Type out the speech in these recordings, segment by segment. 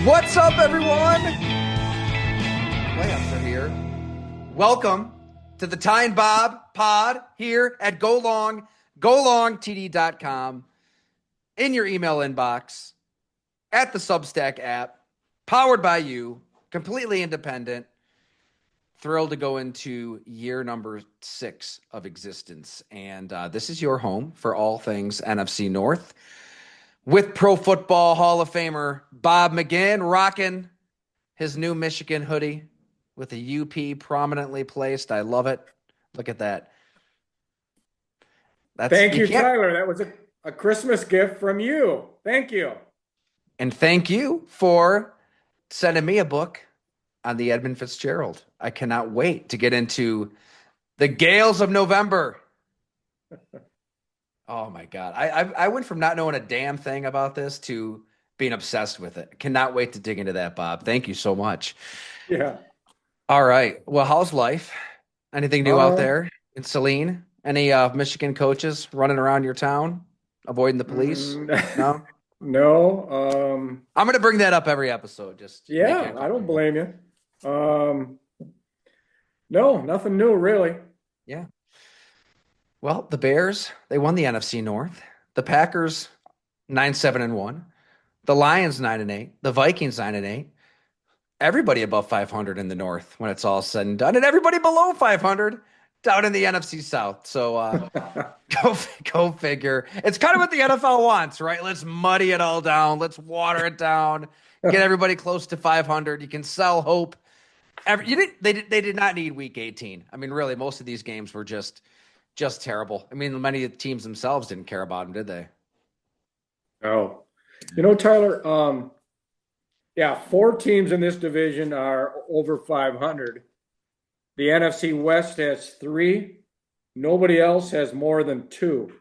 What's up, everyone? Playoffs are here. Welcome to the Ty and Bob pod here at golongtd.com, in your email inbox, at the Substack app, powered by you, completely independent. Thrilled to go into year number 6 of existence. And this is your home for all things NFC North, with Pro Football Hall of Famer Bob McGinn rocking his new Michigan hoodie with a UP prominently placed. I love it. Look at that. Thank you, Tyler. That was a Christmas gift from you. Thank you. And thank you for sending me a book on the Edmund Fitzgerald. I cannot wait to get into the Gales of November. Oh my God. I went from not knowing a damn thing about this to being obsessed with it. Cannot wait to dig into that, Bob. Thank you so much. Yeah. All right. Well, how's life? Anything new out there in Saline? Any Michigan coaches running around your town, avoiding the police? No? No. I'm going to bring that up every episode. Yeah, I don't blame you. No, nothing new really. Yeah. Well, the Bears, they won the NFC North. The Packers, 9-7-1. The Lions, 9-8. The Vikings, 9-8. Everybody above 500 in the North when it's all said and done, and everybody below 500 down in the NFC South. So go figure. It's kind of what the NFL wants, right? Let's muddy it all down. Let's water it down. Get everybody close to 500. You can sell hope. They did not need Week 18. I mean, really, most of these games were just terrible. I mean, many of the teams themselves didn't care about them, did they? Oh, Tyler. Yeah, 4 teams in this division are over 500. The NFC West has 3. Nobody else has more than 2.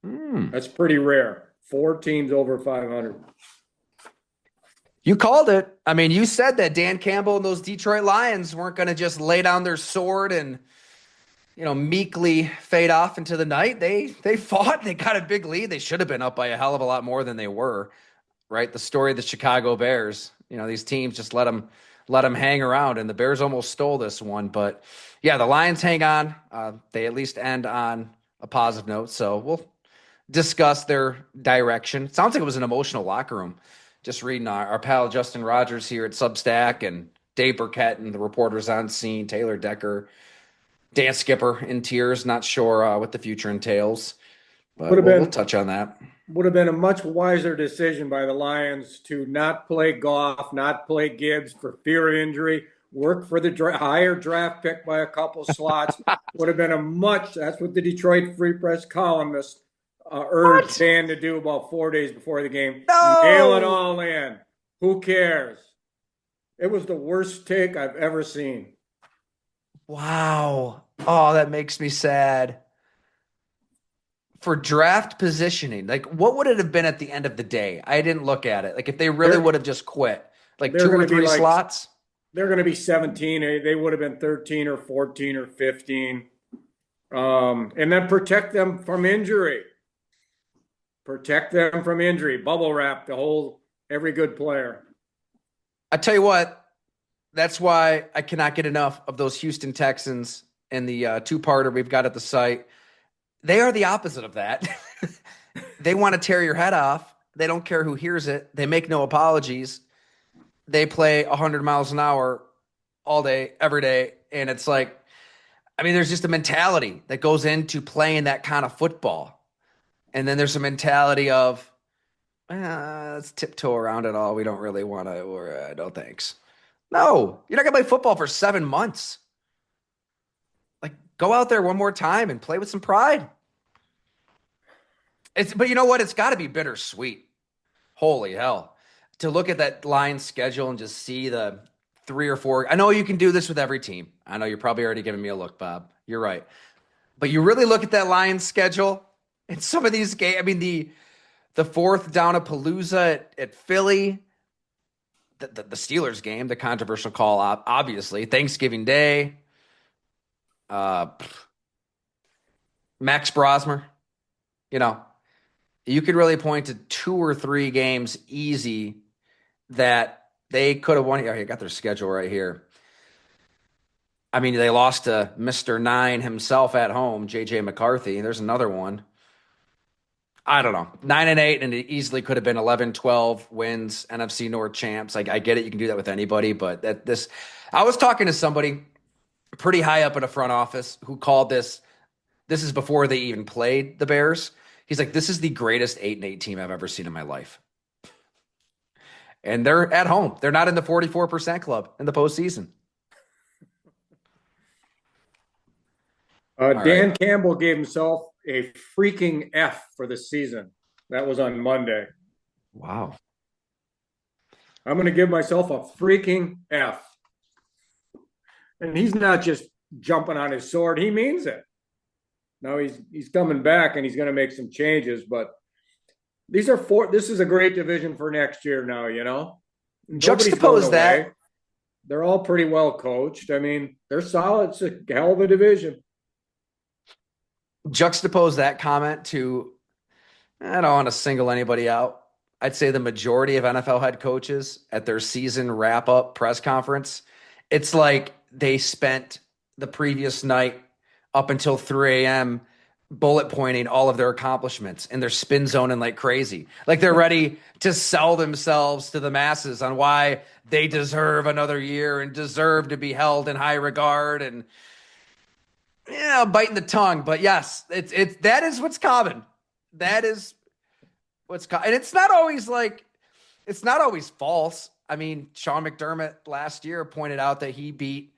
That's pretty rare. 4 teams over 500. You called it. I mean, you said that Dan Campbell and those Detroit Lions weren't going to just lay down their sword and, meekly fade off into the night. They fought. They got a big lead. They should have been up by a hell of a lot more than they were, right? The story of the Chicago Bears. These teams just let them hang around, and the Bears almost stole this one. But, yeah, the Lions hang on. They at least end on a positive note. So we'll discuss their direction. It sounds like it was an emotional locker room. Just reading our pal Justin Rogers here at Substack, and Dave Burkett and the reporters on scene, Taylor Decker, Dan Skipper in tears, not sure what the future entails. But we'll touch on that. Would have been a much wiser decision by the Lions to not play Goff, not play Gibbs for fear of injury, work for the higher draft pick by a couple slots. Would have been that's what the Detroit Free Press columnist urged Dan to do about 4 days before the game. No! Nail it all in. Who cares? It was the worst take I've ever seen. Wow. Oh, that makes me sad. For draft positioning, what would it have been at the end of the day? I didn't look at it. If they really would have just quit, 2 or 3 slots? They're going to be 17. They would have been 13 or 14 or 15. And then protect them from injury. Bubble wrap every good player. I tell you what, that's why I cannot get enough of those Houston Texans and the 2-parter we've got at the site. They are the opposite of that. They want to tear your head off. They don't care who hears it. They make no apologies. They play 100 miles an hour all day, every day. And it's there's just a mentality that goes into playing that kind of football. And then there's a mentality of, let's tiptoe around it all. We don't really want to, or no thanks. No, you're not going to play football for 7 months. Go out there one more time and play with some pride. But you know what? It's got to be bittersweet. Holy hell. To look at that Lions schedule and just see the 3 or 4. I know you can do this with every team. I know you're probably already giving me a look, Bob. You're right. But you really look at that Lions schedule and some of these games. I mean, the 4th down at Palooza at Philly, the Steelers game, the controversial call, obviously, Thanksgiving Day. Max Brosmer, you could really point to 2 or 3 games easy that they could have won. Here, I got their schedule right here. I mean, they lost to Mr. Nine himself at home, JJ McCarthy. There's another one. I don't know. 9-8, and it easily could have been 11-12 wins, NFC North champs. Like, I get it. You can do that with anybody, but I was talking to somebody pretty high up in a front office who called this. This is before they even played the Bears. He's like, this is the greatest 8-8 team I've ever seen in my life. And they're at home. They're not in the 44% club in the postseason. Dan Campbell gave himself a freaking F for the season. That was on Monday. Wow. I'm going to give myself a freaking F. And he's not just jumping on his sword. He means it. Now he's coming back and he's going to make some changes, but this is a great division for next year now, you know. Juxtapose that. They're all pretty well coached. I mean, they're solid. It's a hell of a division. Juxtapose that comment to, I don't want to single anybody out. I'd say the majority of NFL head coaches at their season wrap-up press conference, it's like they spent the previous night up until 3 a.m. bullet pointing all of their accomplishments, and they're spin zoning like crazy. Like they're ready to sell themselves to the masses on why they deserve another year and deserve to be held in high regard, and biting the tongue. But yes, that is what's common. That is what's common. And it's not always false. I mean, Sean McDermott last year pointed out that he beat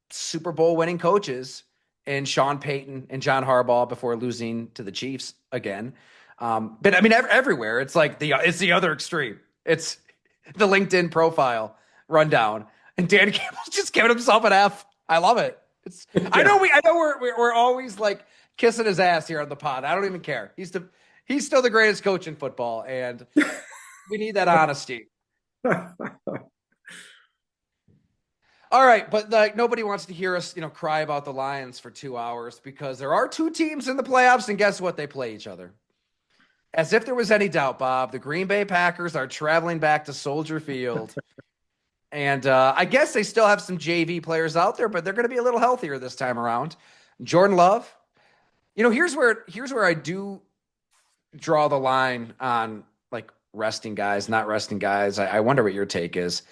Super Bowl winning coaches and Sean Payton and John Harbaugh before losing to the Chiefs again. But I mean, everywhere it's like it's the other extreme. It's the LinkedIn profile rundown, and Dan Campbell's just giving himself an F. I love it. I know we're always like kissing his ass here on the pod. I don't even care. He's still the greatest coach in football, and we need that honesty. All right, but like nobody wants to hear us, cry about the Lions for 2 hours because there are 2 teams in the playoffs, and guess what? They play each other. As if there was any doubt, Bob, the Green Bay Packers are traveling back to Soldier Field. And I guess they still have some JV players out there, but they're going to be a little healthier this time around. Jordan Love, here's where I do draw the line on like resting guys, not resting guys. I wonder what your take is.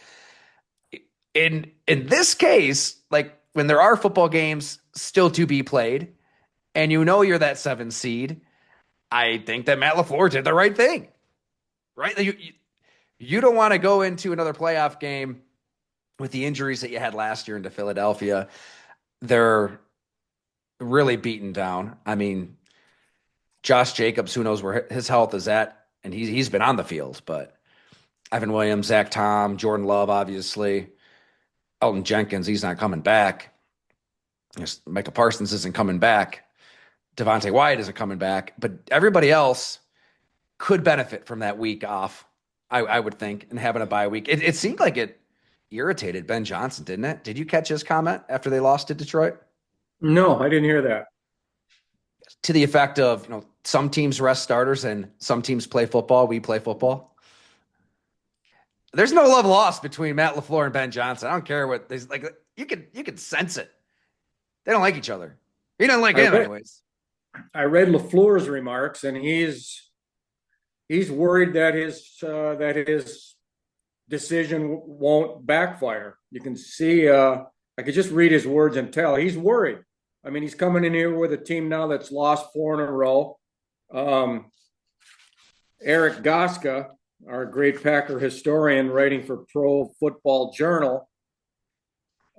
In this case, like when there are football games still to be played, and you're that 7 seed, I think that Matt LaFleur did the right thing, right? You don't want to go into another playoff game with the injuries that you had last year into Philadelphia. They're really beaten down. I mean, Josh Jacobs, who knows where his health is at, and he's been on the field, but Evan Williams, Zach Tom, Jordan Love, obviously. Elton Jenkins, he's not coming back. Micah Parsons isn't coming back. Devontae Wyatt isn't coming back. But everybody else could benefit from that week off, I would think, and having a bye week. It seemed like it irritated Ben Johnson, didn't it? Did you catch his comment after they lost to Detroit? No, I didn't hear that. To the effect of, some teams rest starters and some teams play football. We play football. There's no love lost between Matt LaFleur and Ben Johnson. I don't care what they like. You can sense it. They don't like each other. He doesn't like him anyways. I read LaFleur's remarks, and he's worried that his decision won't backfire. You can see. I could just read his words and tell he's worried. I mean, he's coming in here with a team now that's lost 4 in a row. Eric Goska, our great Packer historian writing for Pro Football Journal.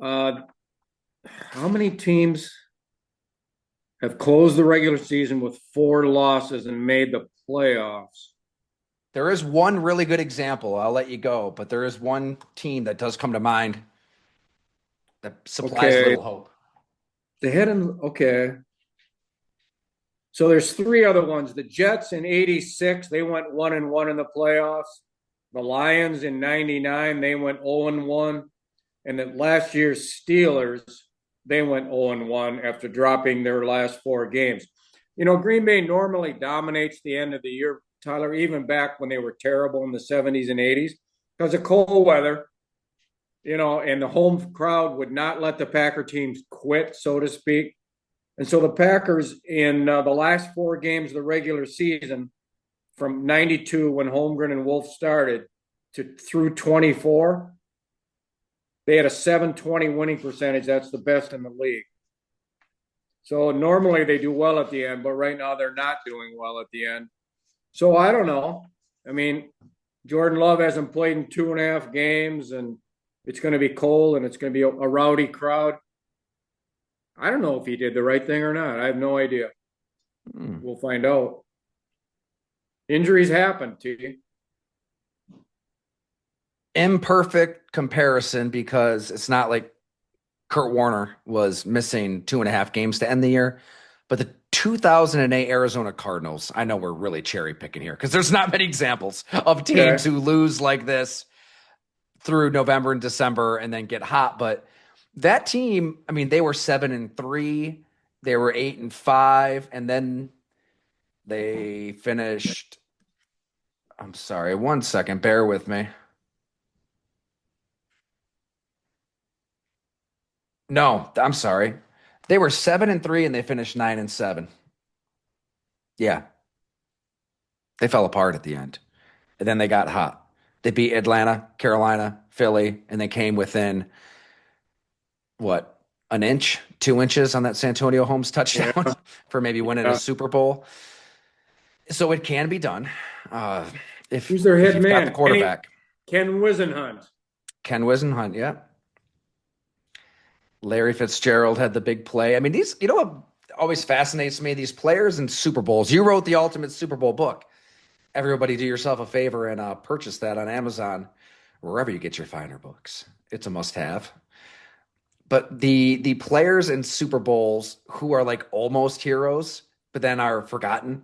How many teams have closed the regular season with 4 losses and made the playoffs? There is one really good example. I'll let you go, but there is one team that does come to mind that supplies a little hope. They had him. Okay. So there's 3 other ones. The Jets in '86, they went 1-1 in the playoffs. The Lions in '99, they went 0-1. And then last year's Steelers, they went 0-1 after dropping their last 4 games. Green Bay normally dominates the end of the year Tyler, even back when they were terrible in the 70s and 80s, because of cold weather, and the home crowd would not let the Packer teams quit, so to speak. And so the Packers, in the last 4 games of the regular season, from 92 when Holmgren and Wolf started to through 24, they had a 720 winning percentage. That's the best in the league. So normally they do well at the end, but right now they're not doing well at the end. So I don't know. I mean, Jordan Love hasn't played in 2.5 games, and it's going to be cold, and it's going to be a rowdy crowd. I don't know if he did the right thing or not. I have no idea. We'll find out. Injuries happen, T. Imperfect comparison because it's not like Kurt Warner was missing 2.5 games to end the year. But the 2008 Arizona Cardinals, I know we're really cherry picking here because there's not many examples of teams who lose like this through November and December and then get hot. But that team, I mean, they were 7-3, they were 8-5, and then they finished. I'm sorry, 1 second, bear with me. No, I'm sorry. They were 7-3 and they finished 9-7. Yeah. They fell apart at the end. And then they got hot. They beat Atlanta, Carolina, Philly, and they came within what, an inch, 2 inches on that Santonio Holmes touchdown for maybe winning a Super Bowl. So it can be done. Who's their head if man? got the quarterback. Ken Wisenhunt. Ken Wisenhunt, yeah. Larry Fitzgerald had the big play. I mean, these, what always fascinates me, these players in Super Bowls. You wrote the ultimate Super Bowl book. Everybody do yourself a favor and purchase that on Amazon, wherever you get your finer books. It's a must-have. But the players in Super Bowls who are like almost heroes, but then are forgotten.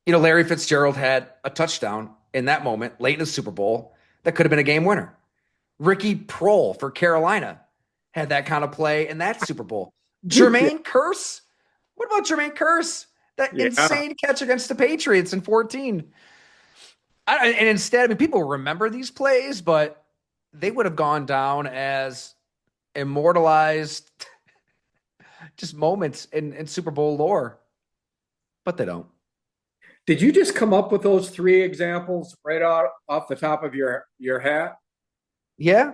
Larry Fitzgerald had a touchdown in that moment late in the Super Bowl that could have been a game winner. Ricky Prohl for Carolina had that kind of play in that Super Bowl. Jermaine Kearse. What about Jermaine Kearse? That insane catch against the Patriots in 14. And instead, I mean, people remember these plays, but they would have gone down as immortalized just moments in Super Bowl lore. But they don't. Did you just come up with those 3 examples right off the top of your hat? Yeah.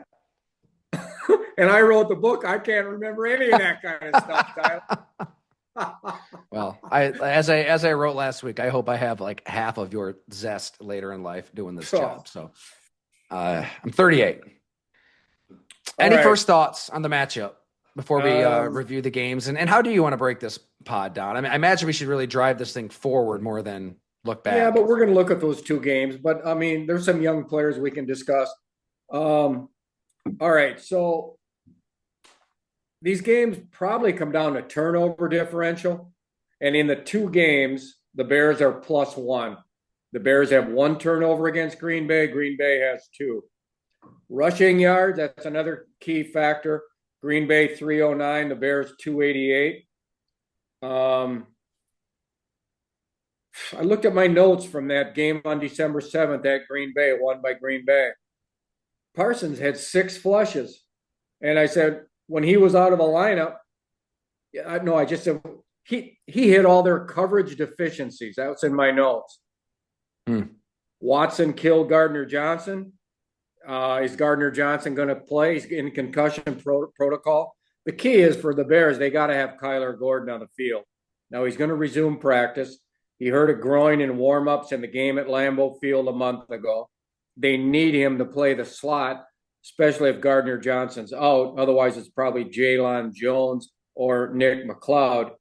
And I wrote the book. I can't remember any of that kind of stuff, Tyler. Well, as I wrote last week, I hope I have like half of your zest later in life doing this job. So I'm 38. Any first thoughts on the matchup before we review the games? And how do you want to break this pod down? I mean, I imagine we should really drive this thing forward more than look back. Yeah, but we're going to look at those 2 games. But, I mean, there's some young players we can discuss. All right, so these games probably come down to turnover differential. And in the 2 games, the Bears are +1. The Bears have 1 turnover against Green Bay. Green Bay has 2. Rushing yards, that's another key factor. Green Bay 309, the Bears 288. I looked at my notes from that game on December 7th at Green Bay, won by Green Bay. Parsons had 6 flushes. And I said, when he was out of the lineup, I just said he hit all their coverage deficiencies. That's in my notes. Watson killed Gardner Johnson. Is Gardner Johnson going to play? He's in concussion protocol. The key is for the Bears, they got to have Kyler Gordon on the field. Now he's going to resume practice. He hurt a groin in warm-ups in the game at Lambeau Field a month ago. They need him to play the slot, especially if Gardner Johnson's out. Otherwise, it's probably Jaylon Jones or Nick McLeod.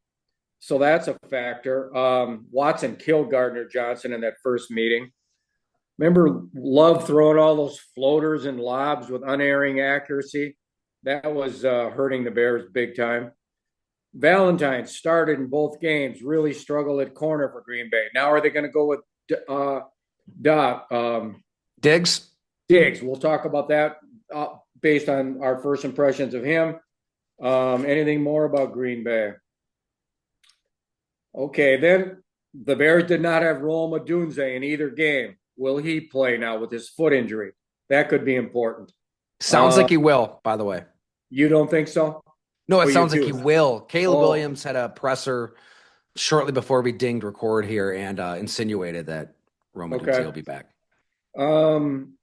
So that's a factor. Watson killed Gardner Johnson in that first meeting. Remember Love throwing all those floaters and lobs with unerring accuracy? That was hurting the Bears big time. Valentine started in both games, really struggled at corner for Green Bay. Now are they going to go with Diggs? Diggs. We'll talk about that based on our first impressions of him. Anything more about Green Bay? Okay, then The Bears did not have Rome Odunze in either game. Will he play now with his foot injury? That could be important. Sounds Uh, like he will, by the way. you don't think so? No, it Oh, you sounds like he do. will. Caleb Oh, Williams had a presser shortly before we dinged record here and insinuated that Rome Odunze okay. will be back. Um,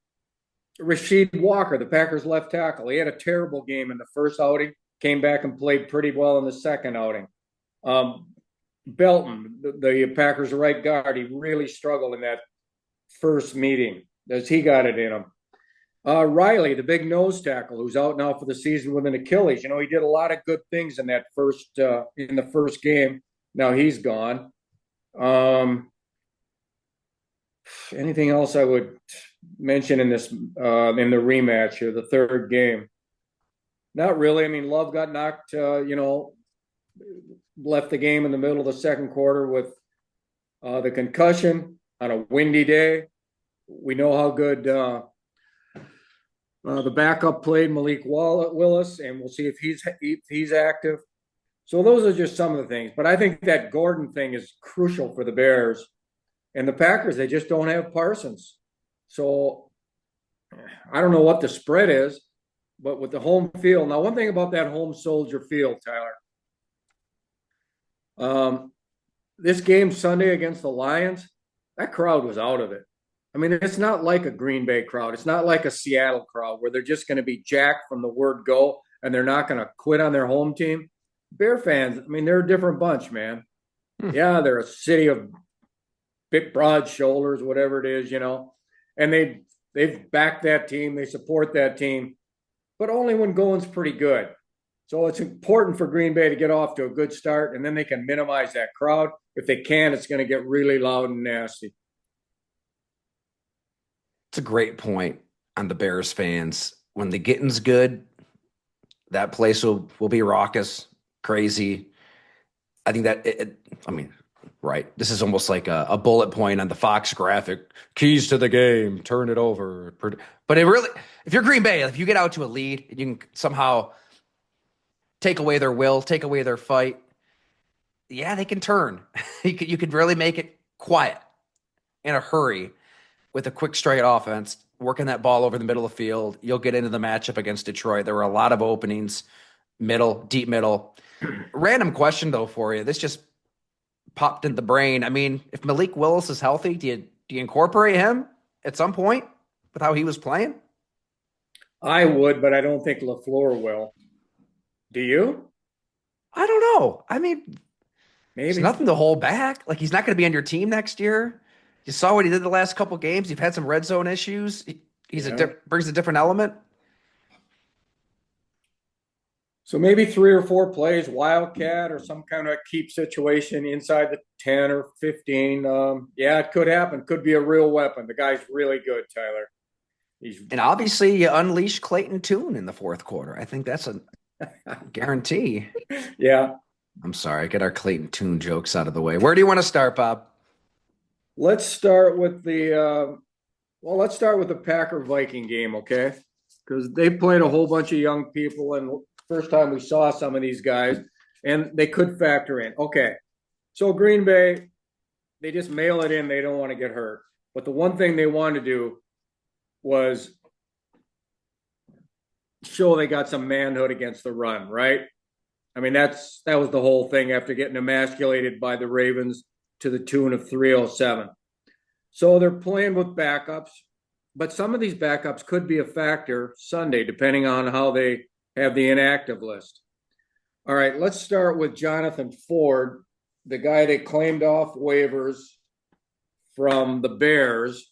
Rasheed Walker, the Packers left tackle. He had a terrible game in the first outing, came back and played pretty well in the second outing. Um, Belton, the Packers right guard, he really struggled in that first meeting as he got it in him. Riley, the big nose tackle, who's out now for the season with an Achilles. You know, he did a lot of good things in that in the first game. Now he's gone. Anything else I would mention in this in the rematch here, the third game? Not really. I mean, Love got knocked. Left the game in the middle of the second quarter with the concussion on a windy day. We know how good the backup played, Malik Willis, and we'll see if he's active. So those are just some of the things. But I think that Gordon thing is crucial for the Bears. And the Packers, they just don't have Parsons. So I don't know what the spread is, but with the home field. Now, one thing about that home Soldier Field, Tyler, this game Sunday against the Lions, that crowd was out of it. I mean, it's not like a Green Bay crowd. It's not like a Seattle crowd where they're just going to be jacked from the word go and they're not going to quit on their home team. Bear fans, I mean, they're a different bunch, man. Yeah, they're a city of big broad shoulders, whatever it is, and they've backed that team, they support that team, but only when going's pretty good. So it's important for Green Bay to get off to a good start, and then they can minimize that crowd. If they can, it's going to get really loud and nasty. It's a great point on the Bears fans. When the getting's good, that place will be raucous, crazy. I think that I mean, right. This is almost like a bullet point on the Fox graphic. Keys to the game, turn it over. But it really, if you're Green Bay, if you get out to a lead and you can somehow take away their will, take away their fight, yeah, they can turn. You could really make it quiet in a hurry with a quick straight offense, working that ball over the middle of the field. You'll get into the matchup against Detroit. There were a lot of openings, deep middle. Random question though for you. This just popped in the brain. I mean, if Malik Willis is healthy, do you incorporate him at some point with how he was playing? I would, but I don't think LaFleur will. Do you? I don't know. I mean, there's Maybe. nothing to hold back. Like he's not going to be on your team next year. You saw what he did the last couple games. You've had some red zone issues. He's Yeah. brings a different element. So maybe 3 or 4 plays, wildcat or some kind of keep situation inside the 10 or 15. Yeah, it could happen. Could be a real weapon. The guy's really good, Tyler. He's And obviously, you unleash Clayton Tune in the fourth quarter. I think that's a guarantee. yeah. I'm sorry, get our Clayton Tune jokes out of the way. Where do you want to start, Bob? Let's start with the Packer Viking game, okay? Because they played a whole bunch of young people, and first time we saw some of these guys, and they could factor in. Okay, so Green Bay, they just mail it in. They don't want to get hurt, but the one thing they wanted to do was show they got some manhood against the run, right? I mean, that was the whole thing after getting emasculated by the Ravens to the tune of 307. So they're playing with backups, but some of these backups could be a factor Sunday, depending on how they have the inactive list. All right, let's start with Jonathan Ford, the guy they claimed off waivers from the Bears.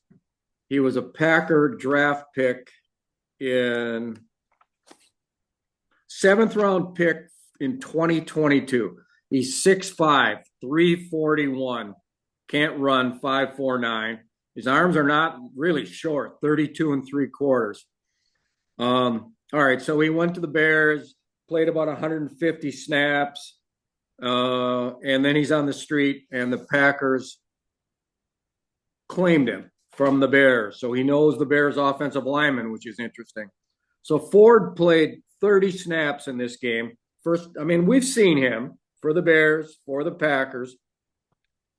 He was a Packer draft pick in 7th-round pick in 2022. He's 6'5", 341, can't run, 5'49". His arms are not really short, 32 3/4. All right, so he went to the Bears, played about 150 snaps, and then he's on the street, and the Packers claimed him from the Bears. So he knows the Bears offensive lineman, which is interesting. So Ford played 30 snaps in this game. First, I mean, we've seen him for the Bears, for the Packers.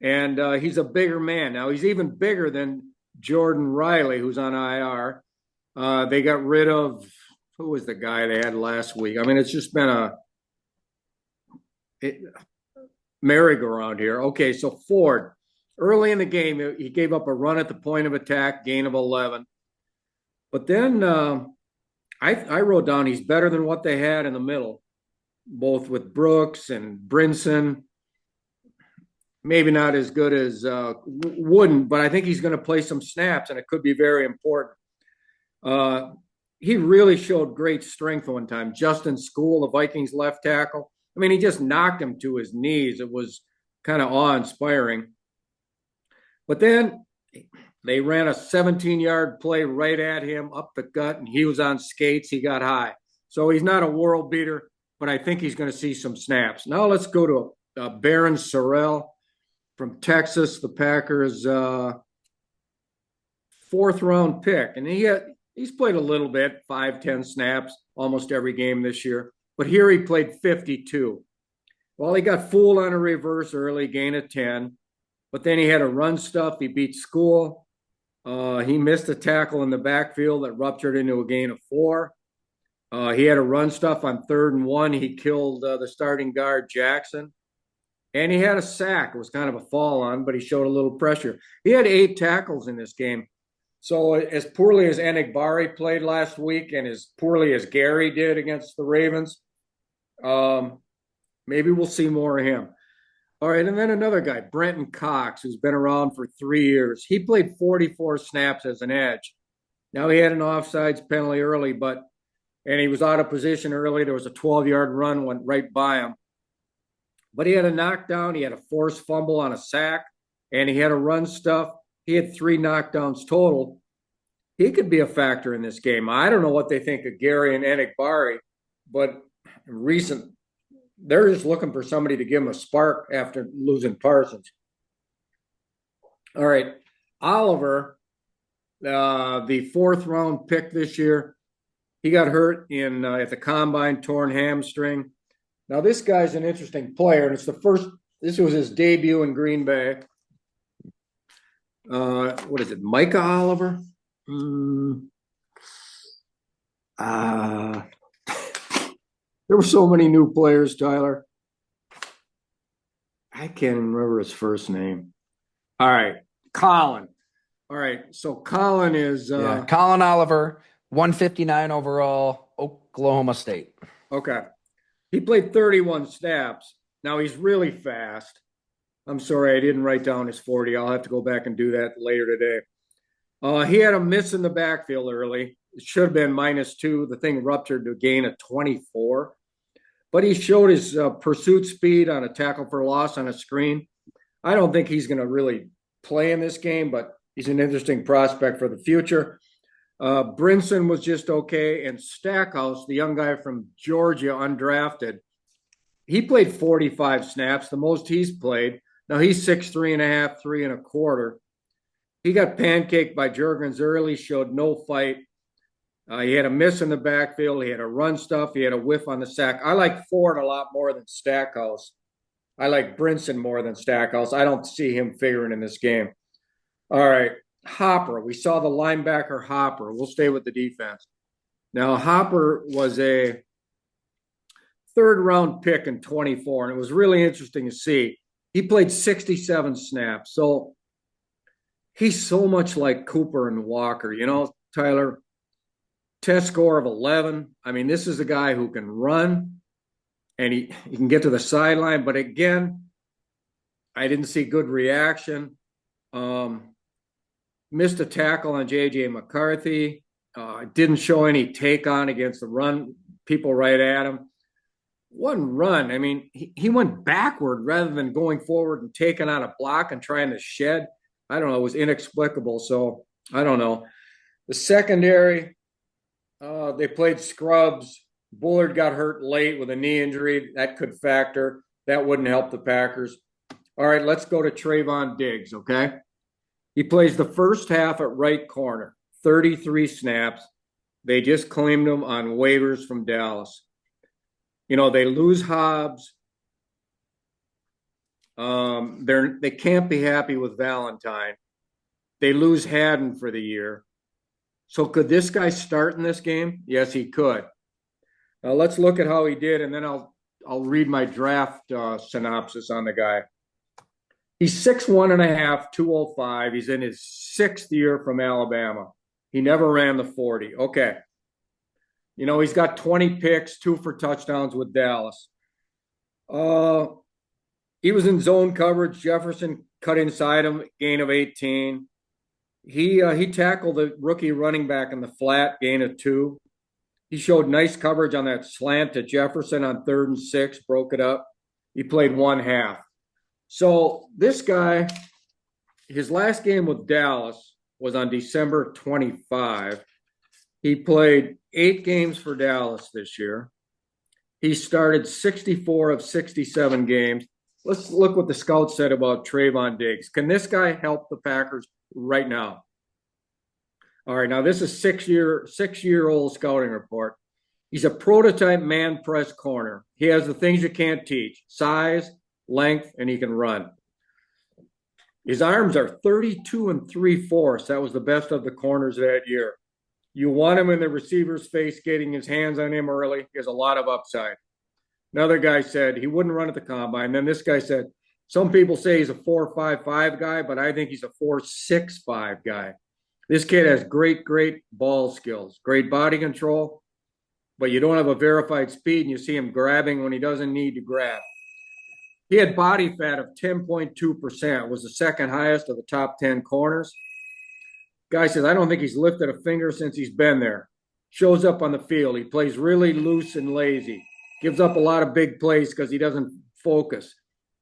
and he's a bigger man. Now, he's even bigger than Jordan Riley, who's on IR. They got rid of, who was the guy they had last week? I mean, it's just been a merry-go-round here. Okay, so Ford, early in the game, he gave up a run at the point of attack, gain of 11. But then I wrote down he's better than what they had in the middle, both with Brooks and Brinson. Maybe not as good as Wooden, but I think he's going to play some snaps, and it could be very important. He really showed great strength one time. Justin School, the Vikings left tackle. I mean, he just knocked him to his knees. It was kind of awe-inspiring. But then they ran a 17-yard play right at him up the gut, and he was on skates. He got high. So he's not a world beater, but I think he's going to see some snaps. Now let's go to Baron Sorrell from Texas, the Packers' fourth-round pick. And he's played a little bit, 5-10 snaps, almost every game this year. But here he played 52. Well, he got fooled on a reverse early, gain of 10. But then he had a run stuff. He beat School. He missed a tackle in the backfield that ruptured into a gain of 4. He had a run stuff on 3rd and 1. He killed the starting guard, Jackson. And he had a sack. It was kind of a fall on, but he showed a little pressure. He had 8 tackles in this game. So as poorly as Enigbari played last week and as poorly as Gary did against the Ravens, maybe we'll see more of him. All right, and then another guy, Brenton Cox, who's been around for 3 years. He played 44 snaps as an edge. Now, he had an offsides penalty early, and he was out of position early. There was a 12-yard run, went right by him. But he had a knockdown. He had a forced fumble on a sack, and he had a run stuff. He had 3 knockdowns total. He could be a factor in this game. I don't know what they think of Gary and Enigbari, but they're just looking for somebody to give them a spark after losing Parsons. All right, Oliver, the 4th-round pick this year, he got hurt at the combine, torn hamstring. Now, this guy's an interesting player, and this was his debut in Green Bay. What is it, Micah Oliver? There were so many new players, Tyler. I can't remember his first name. All right, Colin. All right, so Colin is Colin Oliver, 159 overall, Oklahoma State. Okay. He played 31 snaps. Now he's really fast. I'm sorry, I didn't write down his 40. I'll have to go back and do that later today. He had a miss in the backfield early. It should have been -2. The thing ruptured to a gain of 24. But he showed his pursuit speed on a tackle for loss on a screen. I don't think he's going to really play in this game, but he's an interesting prospect for the future. Brinson was just okay. And Stackhouse, the young guy from Georgia, undrafted, he played 45 snaps, the most he's played. Now he's 6'3.5", 3.25". He got pancaked by Juergens early, showed no fight. He had a miss in the backfield. He had a run stuff. He had a whiff on the sack. I like Ford a lot more than Stackhouse. I like Brinson more than Stackhouse. I don't see him figuring in this game. All right, Hopper. We saw the linebacker Hopper. We'll stay with the defense. Now, Hopper was a 3rd-round pick in 24, and it was really interesting to see. He played 67 snaps. So he's so much like Cooper and Walker. You know, Tyler, test score of 11. I mean, this is a guy who can run, and he can get to the sideline. But again, I didn't see good reaction. Missed a tackle on J.J. McCarthy. Didn't show any take on against the run. People right at him. One run. I mean, he went backward rather than going forward and taking on a block and trying to shed. I don't know. It was inexplicable. So I don't know. The secondary, they played scrubs. Bullard got hurt late with a knee injury. That could factor. That wouldn't help the Packers. All right, let's go to Trayvon Diggs, okay? He plays the first half at right corner, 33 snaps. They just claimed him on waivers from Dallas. You know, they lose Hobbs. They can't be happy with Valentine. They lose Haddon for the year. So could this guy start in this game? Yes, he could. Now let's look at how he did, and then I'll read my draft synopsis on the guy. He's 6'1 and a half, 205. He's in his sixth year from Alabama. He never ran the 40. Okay. He's got 20 picks, 2 for touchdowns with Dallas. Uh, he was in zone coverage. Jefferson cut inside him, gain of 18. He tackled the rookie running back in the flat, gain of 2. He showed nice coverage on that slant to Jefferson on 3rd and 6, broke it up. He played one half. So this guy, his last game with Dallas was on December 25. He played 8 games for Dallas this year. He started 64 of 67 games. Let's look what the scouts said about Trayvon Diggs. Can this guy help the Packers right now? All right, now this is six-year-old scouting report. He's a prototype man press corner. He has the things you can't teach: size, length, and he can run. His arms are 32 and 3/4. That was the best of the corners that year. You want him in the receiver's face, getting his hands on him early. He has a lot of upside. Another guy said he wouldn't run at the combine. Then this guy said, some people say he's a 4.55 guy, but I think he's a 4.65 guy. This kid has great ball skills, great body control, but you don't have a verified speed, and you see him grabbing when he doesn't need to grab. He had body fat of 10.2%, was the second highest of the top 10 corners. Guy says, I don't think he's lifted a finger since he's been there. Shows up on the field. He plays really loose and lazy. Gives up a lot of big plays because he doesn't focus.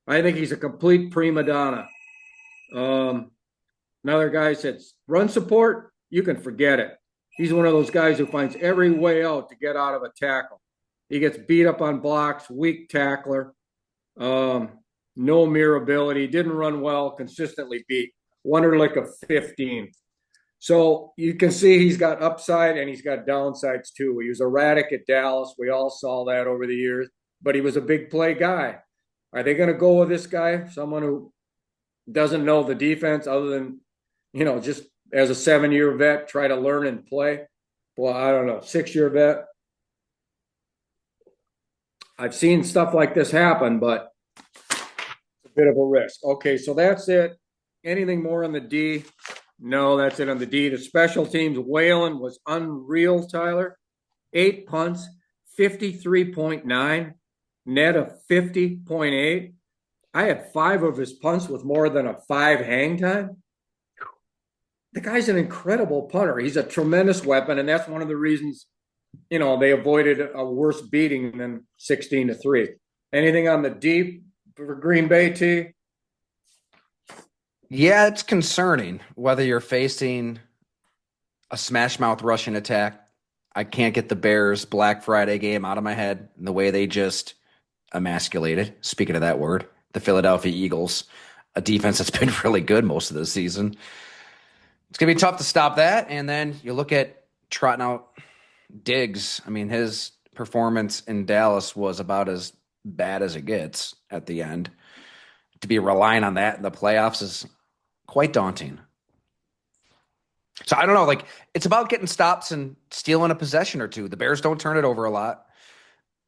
I think he's a complete prima donna. Another guy says, run support, you can forget it. He's one of those guys who finds every way out to get out of a tackle. He gets beat up on blocks, weak tackler, no mere ability, didn't run well, consistently beat. Wonder like a 15. So you can see he's got upside and he's got downsides too. He was erratic at Dallas. We all saw that over the years, but he was a big play guy. Are they going to go with this guy, someone who doesn't know the defense other than, just as a 7-year vet, try to learn and play? Well, I don't know, 6-year vet. I've seen stuff like this happen, but it's a bit of a risk. Okay, so that's it. Anything more on the D? No, that's it on the D. The special teams, Whalen was unreal, Tyler. 8 punts, 53.9, net of 50.8. I had 5 of his punts with more than a 5 hang time. The guy's an incredible punter. He's a tremendous weapon, and that's one of the reasons, they avoided a worse beating than 16-3. Anything on the D for Green Bay, T? Yeah, it's concerning whether you're facing a smash mouth rushing attack. I can't get the Bears Black Friday game out of my head and the way they just emasculated, speaking of that word, the Philadelphia Eagles, a defense that's been really good most of the season. It's going to be tough to stop that. And then you look at trotting out Diggs. I mean, his performance in Dallas was about as bad as it gets at the end. To be relying on that in the playoffs is quite daunting. So I don't know, it's about getting stops and stealing a possession or two. The Bears don't turn it over a lot.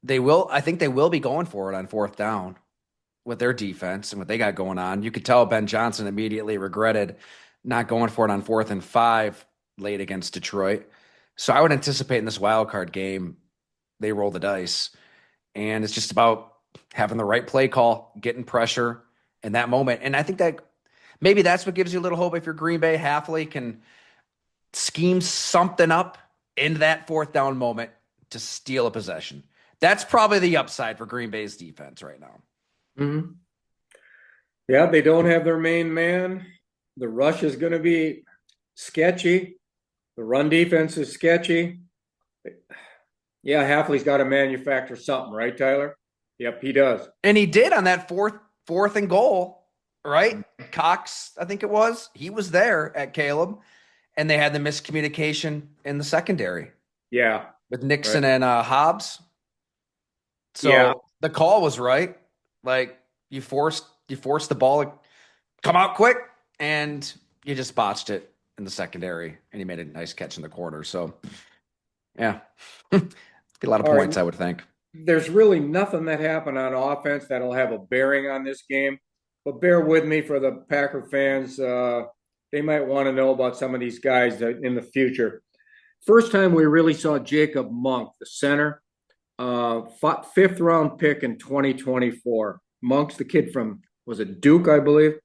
I think they will be going for it on 4th down with their defense and what they got going on. You could tell Ben Johnson immediately regretted not going for it on 4th and 5 late against Detroit. So I would anticipate in this wild card game, they roll the dice. And it's just about having the right play call, getting pressure in that moment. And I think that maybe that's what gives you a little hope if you're Green Bay. Hafley can scheme something up in that 4th down moment to steal a possession. That's probably the upside for Green Bay's defense right now. Mm-hmm. Yeah, they don't have their main man. The rush is going to be sketchy. The run defense is sketchy. Yeah, Hafley's got to manufacture something, right, Tyler? Yep, he does. And he did on that fourth and goal, right? Cox, I think it was. He was there at Caleb, and they had the miscommunication in the secondary. Yeah. With Nixon and Hobbs. So the call was right. You forced you forced the ball to come out quick, and you just botched it in the secondary, and you made a nice catch in the corner. So, yeah, be a lot of All points, right. I would think. There's really nothing that happened on offense that'll have a bearing on this game. But bear with me for the Packer fans. They might want to know about some of these guys in the future. First time we really saw Jacob Monk, the center, fifth round pick in 2024. Monk's the kid from, was it Duke, I believe?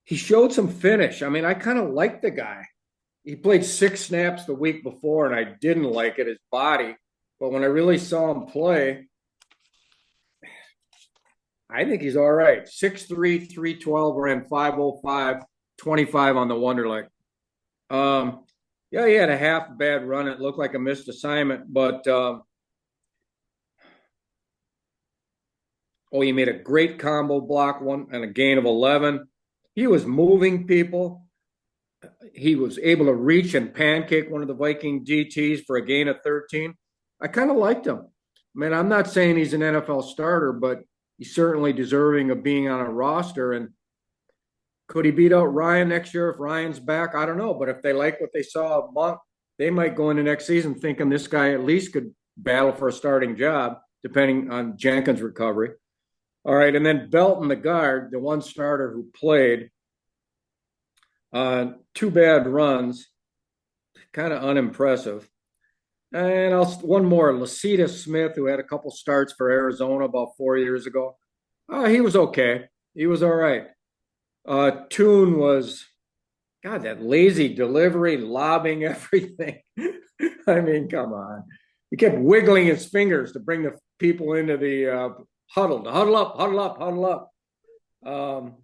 He showed some finish. I mean, I kind of liked the guy. He played 6 snaps the week before, and I didn't like it, his body. But when I really saw him play, I think he's all right. 6'3", 312, ran 505, 25 on the Wonderlic. Yeah, he had a half bad run. It looked like a missed assignment, but he made a great combo block, one and a gain of 11. He was moving people. He was able to reach and pancake one of the Viking DTs for a gain of 13. I kind of liked him. I mean, I'm not saying he's an NFL starter, but he's certainly deserving of being on a roster. And could he beat out Ryan next year if Ryan's back? I don't know. But if they like what they saw of Monk, they might go into next season thinking this guy at least could battle for a starting job, depending on Jenkins' recovery. All right, and then Belton, the guard, the one starter who played, 2 bad runs, kind of unimpressive. And one more, Lacita Smith, who had a couple starts for Arizona about 4 years ago. He was okay. He was all right. Toon was, God, that lazy delivery, lobbing everything. I mean, come on. He kept wiggling his fingers to bring the people into the huddle up, huddle up, huddle up.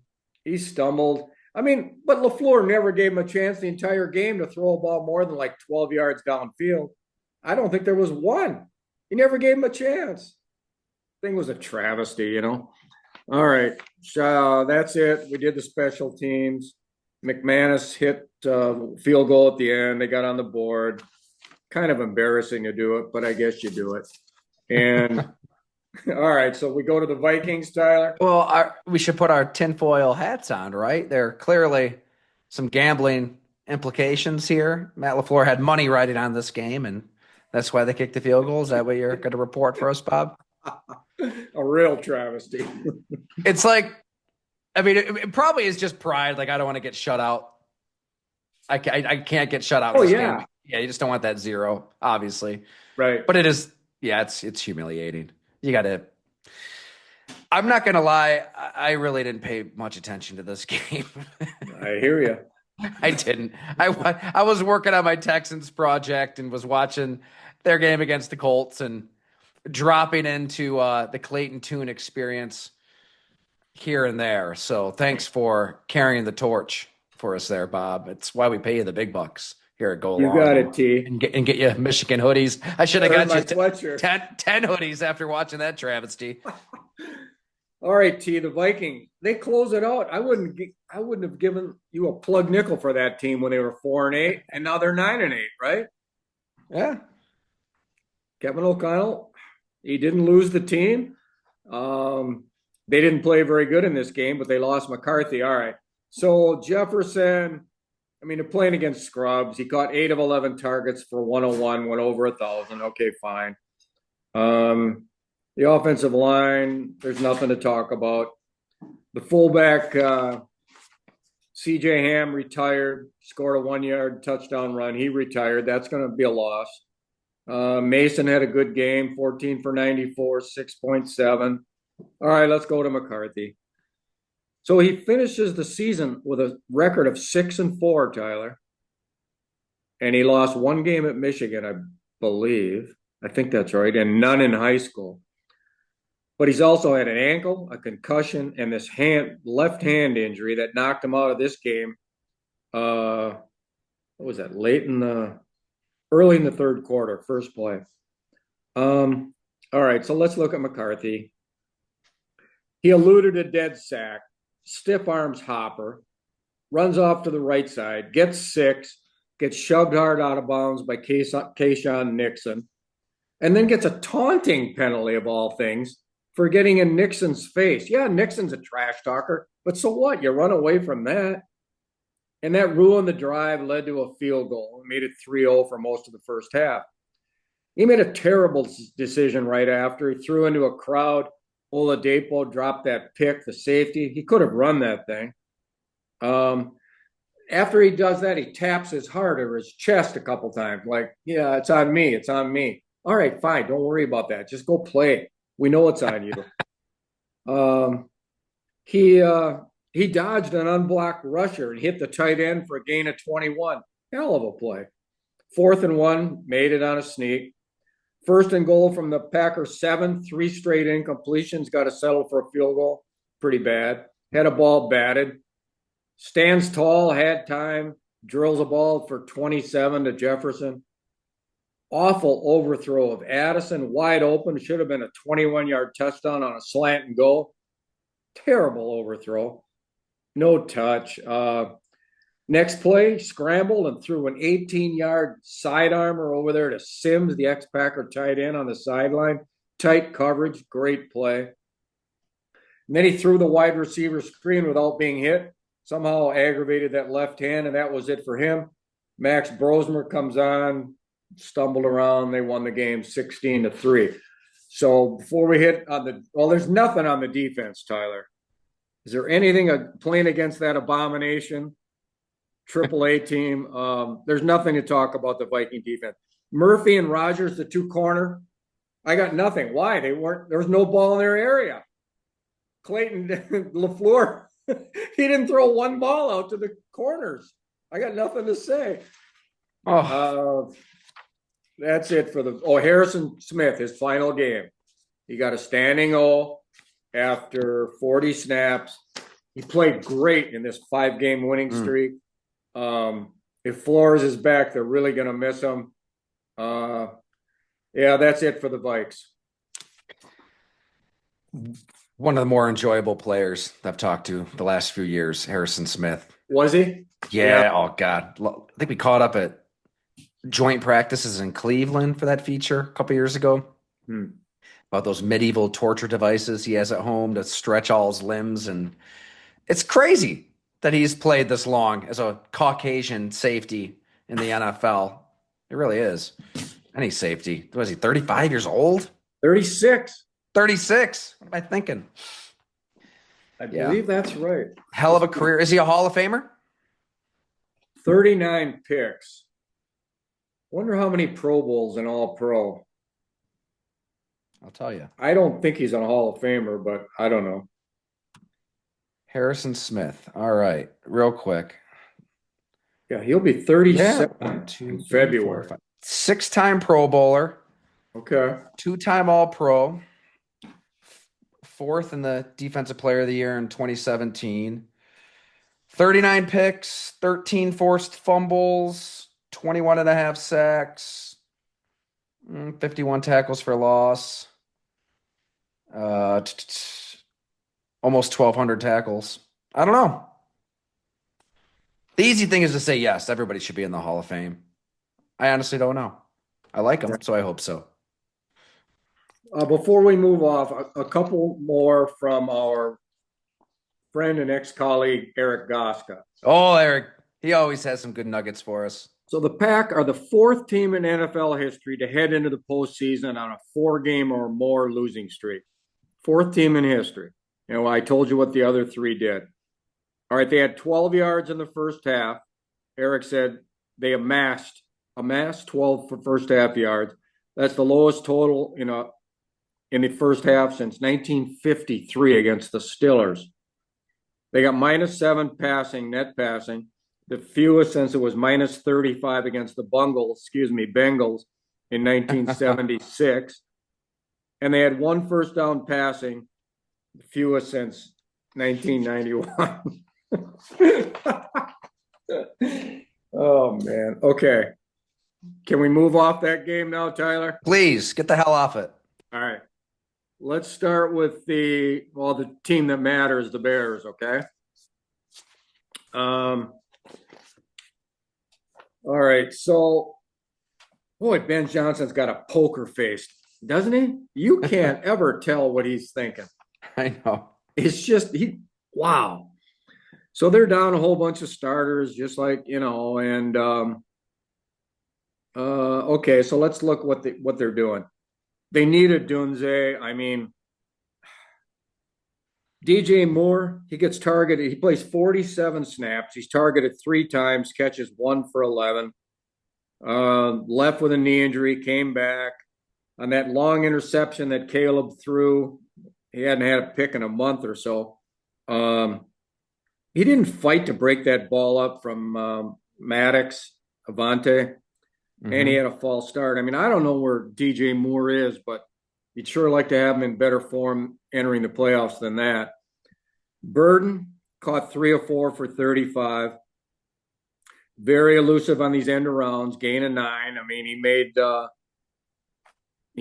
He stumbled. I mean, but LaFleur never gave him a chance the entire game to throw a ball more than like 12 yards downfield. I don't think there was one. He never gave him a chance. Thing was a travesty, you know. All right, that's it. We did the special teams. McManus hit field goal at the end. They got on the board. Kind of embarrassing to do it, but I guess you do it. And all right, so we go to the Vikings, Tyler. Well, we should put our tinfoil hats on, right? There are clearly some gambling implications here. Matt LaFleur had money riding on this game, and that's why they kicked the field goal. Is that what you're going to report for us, Bob? A real travesty. It's like, I mean, it probably is just pride. Like, I don't want to get shut out. I can't get shut out. Oh, this yeah. game. Yeah, you just don't want that 0, obviously. Right. But it is, yeah, it's humiliating. You got to. I'm not going to lie. I really didn't pay much attention to this game. I hear you. I didn't. I was working on my Texans project and was watching their game against the Colts and dropping into the Clayton Tune experience here and there. So thanks for carrying the torch for us there, Bob. It's why we pay you the big bucks here at Go You Long. got it, T. And get you Michigan hoodies. I should have got you 10 hoodies after watching that travesty. All right, T, the Vikings, they close it out. I wouldn't have given you a plug nickel for that team when they were 4-8, and now they're 9-8, right? Yeah. Kevin O'Connell, he didn't lose the team. They didn't play very good in this game, but they lost McCarthy. All right. So Jefferson, I mean, they're playing against scrubs. He caught 8 of 11 targets for 101, went over 1,000. Okay, fine. The offensive line, there's nothing to talk about. The fullback, C.J. Ham retired, scored a 1-yard touchdown run. He retired. That's going to be a loss. Mason had a good game, 14 for 94, 6.7. All right, let's go to McCarthy. So he finishes the season with a record of 6-4, Tyler. And he lost 1 game at Michigan, I believe. I think that's right, and none in high school. But he's also had an ankle, a concussion, and this left hand injury that knocked him out of this game. What was that? Early in the third quarter, first play. All right, so let's look at McCarthy. He eluded a dead sack, stiff arms Hopper, runs off to the right side, gets 6, gets shoved hard out of bounds by Kayshawn Nixon, and then gets a taunting penalty of all things for getting in Nixon's face. Yeah, Nixon's a trash talker, but so what? You run away from that. And that ruined the drive, led to a field goal, and made it 3-0 for most of the first half. He made a terrible decision right after. He threw into a crowd. Oladipo dropped that pick, the safety. He could have run that thing. After he does that, he taps his heart or his chest a couple times, like, yeah, it's on me. It's on me. All right, fine. Don't worry about that. Just go play. We know it's on you. He dodged an unblocked rusher and hit the tight end for a gain of 21. Hell of a play. 4th and 1, made it on a sneak. 1st and goal from the Packers 7, 3 straight incompletions, got to settle for a field goal. Pretty bad. Had a ball batted. Stands tall, had time, drills a ball for 27 to Jefferson. Awful overthrow of Addison, wide open. Should have been a 21-yard touchdown on a slant and go. Terrible overthrow. No touch. Next play, scrambled and threw an 18-yard sidearmer over there to Sims, the ex-Packer tight end on the sideline. Tight coverage, great play. And then he threw the wide receiver screen without being hit. Somehow aggravated that left hand, and that was it for him. Max Brosmer comes on, stumbled around. They won the game 16-3. So before we hit on there's nothing on the defense, Tyler. Is there anything playing against that abomination? AAA team. There's nothing to talk about the Viking defense. Murphy and Rogers, the two corner. I got nothing. Why? There was no ball in their area. Clayton LaFleur, he didn't throw one ball out to the corners. I got nothing to say. That's it for Harrison Smith, his final game. He got a standing O after 40 snaps. He played great in this 5-game winning streak. If Flores is back, they're really going to miss him. Yeah, that's it for the Vikes. One of the more enjoyable players I've talked to the last few years, Harrison Smith. Was he? Yeah. Oh, God. I think we caught up at joint practices in Cleveland for that feature a couple years ago. About those medieval torture devices he has at home to stretch all his limbs. And it's crazy that he's played this long as a Caucasian safety in the NFL. It really is. Any safety. Was he 35 years old? 36. 36. What am I thinking? I believe that's right. Hell of a career. Is he a Hall of Famer? 39 picks. Wonder how many Pro Bowls and All Pro. I'll tell you. I don't think he's a Hall of Famer, but I don't know. Harrison Smith. All right. Real quick. Yeah, he'll be 37 in February. 6-time Pro Bowler. Okay. 2-time All-Pro. 4th in the Defensive Player of the Year in 2017. 39 picks, 13 forced fumbles, 21 and a half sacks, 51 tackles for loss, almost 1,200 tackles. I don't know. The easy thing is to say yes, everybody should be in the Hall of Fame. I honestly don't know. I like him, so I hope so. Before we move off, a couple more from our friend and ex-colleague, Eric Goska. Oh, Eric. He always has some good nuggets for us. So the Pack are the 4th team in NFL history to head into the postseason on a 4-game or more losing streak. 4th team in history. You know, I told you what the other 3 did. All right, they had 12 yards in the first half. Eric said they amassed 12 for first half yards. That's the lowest total in the first half since 1953 against the Steelers. They got -7 passing, net passing, the fewest since it was -35 against the Bengals in 1976. And they had 1 first down passing, the fewest since 1991. Oh, man. Okay. Can we move off that game now, Tyler? Please, get the hell off it. All right. Let's start with the team that matters, the Bears, okay? All right, so, boy, Ben Johnson's got a poker face. doesn't he? You can't ever tell what he's thinking. I know. It's just wow. So they're down a whole bunch of starters, just like and okay, so let's look what they're doing. They need a Dunze. I mean, DJ Moore, he gets targeted. He plays 47 snaps. He's targeted 3 times, catches 1 for 11. Left with a knee injury, came back on that long interception that Caleb threw. He hadn't had a pick in a month or so. He didn't fight to break that ball up from Maddox, Avante, and he had a false start. I mean, I don't know where DJ Moore is, but you'd sure like to have him in better form entering the playoffs than that. Burden caught 3 or 4 for 35. Very elusive on these end arounds, gain of 9. I mean, he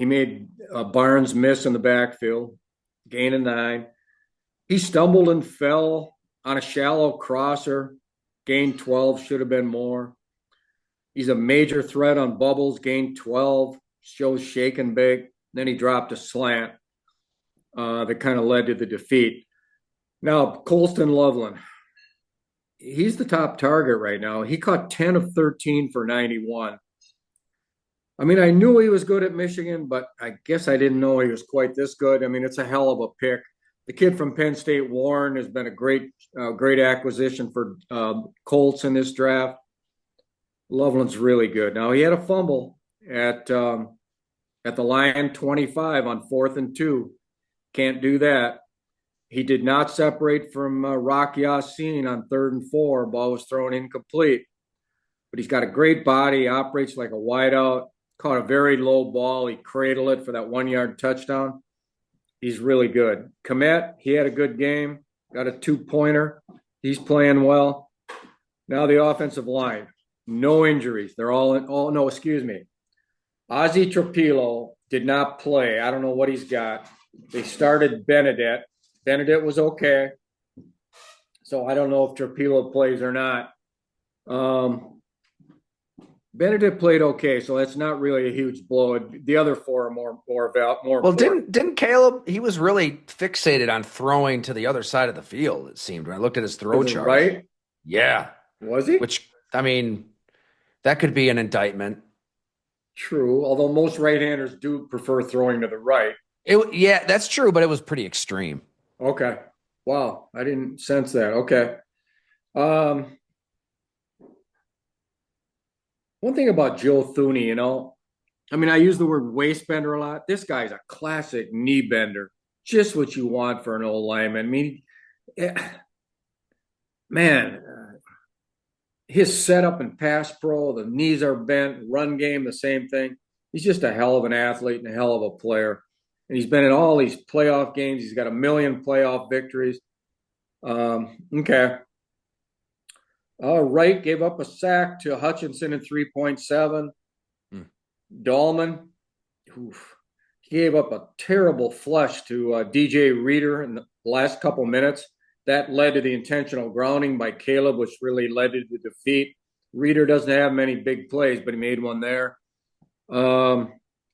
made Barnes miss in the backfield, gain of 9. He stumbled and fell on a shallow crosser, gained 12, should have been more. He's a major threat on bubbles, gained 12, shows shake and bake. Then he dropped a slant that kind of led to the defeat. Now, Colston Loveland, he's the top target right now. He caught 10 of 13 for 91. I mean, I knew he was good at Michigan, but I guess I didn't know he was quite this good. I mean, it's a hell of a pick. The kid from Penn State, Warren, has been a great acquisition for Colts in this draft. Loveland's really good. Now, he had a fumble at the line 25 on 4th and 2. Can't do that. He did not separate from Rock Yassin on 3rd and 4. Ball was thrown incomplete. But he's got a great body, operates like a wideout, caught a very low ball. He cradled it for that 1-yard touchdown. He's really good. Komet, he had a good game, got a 2-pointer. He's playing well. Now the offensive line, no injuries. They're all in. Oh, no, excuse me. Ozzie Trapilo did not play. I don't know what he's got. They started Benedict. Benedict was okay. So I don't know if Trapilo plays or not. Benedict played okay, so that's not really a huge blow. The other 4 are more Well, important. didn't Caleb? He was really fixated on throwing to the other side of the field. It seemed when I looked at his throw To the chart. right? Yeah, Was he? which I mean, that could be an indictment. True, although most right-handers do prefer throwing to the right. Yeah, that's true, but it was pretty extreme. Okay. Wow, I didn't sense that. Okay. One thing about Joe Thuney, I mean, I use the word waist bender a lot. This guy's a classic knee bender, just what you want for an old lineman. I mean, man, his setup and pass pro, the knees are bent, run game, the same thing. He's just a hell of an athlete and a hell of a player. And he's been in all these playoff games. He's got 1 million playoff victories. Okay. Wright gave up a sack to Hutchinson in 3.7. Dahlman, he gave up a terrible flush to DJ Reader in the last couple minutes. That led to the intentional grounding by Caleb, which really led to the defeat. Reader doesn't have many big plays, but he made one there.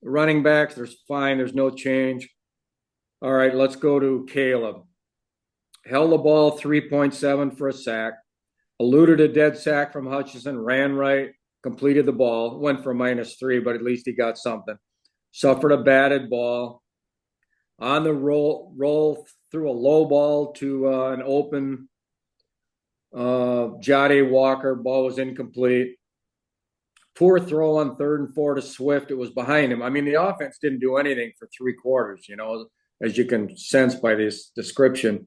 Running backs, there's fine. There's no change. All right, let's go to Caleb. Held the ball 3.7 for a sack. Eluded a dead sack from Hutchinson. Ran right. Completed the ball. Went for -3, but at least he got something. Suffered a batted ball. On the roll threw a low ball to an open Jade Walker. Ball was incomplete. Poor throw on 3rd and 4 to Swift. It was behind him. I mean, the offense didn't do anything for 3 quarters, as you can sense by this description.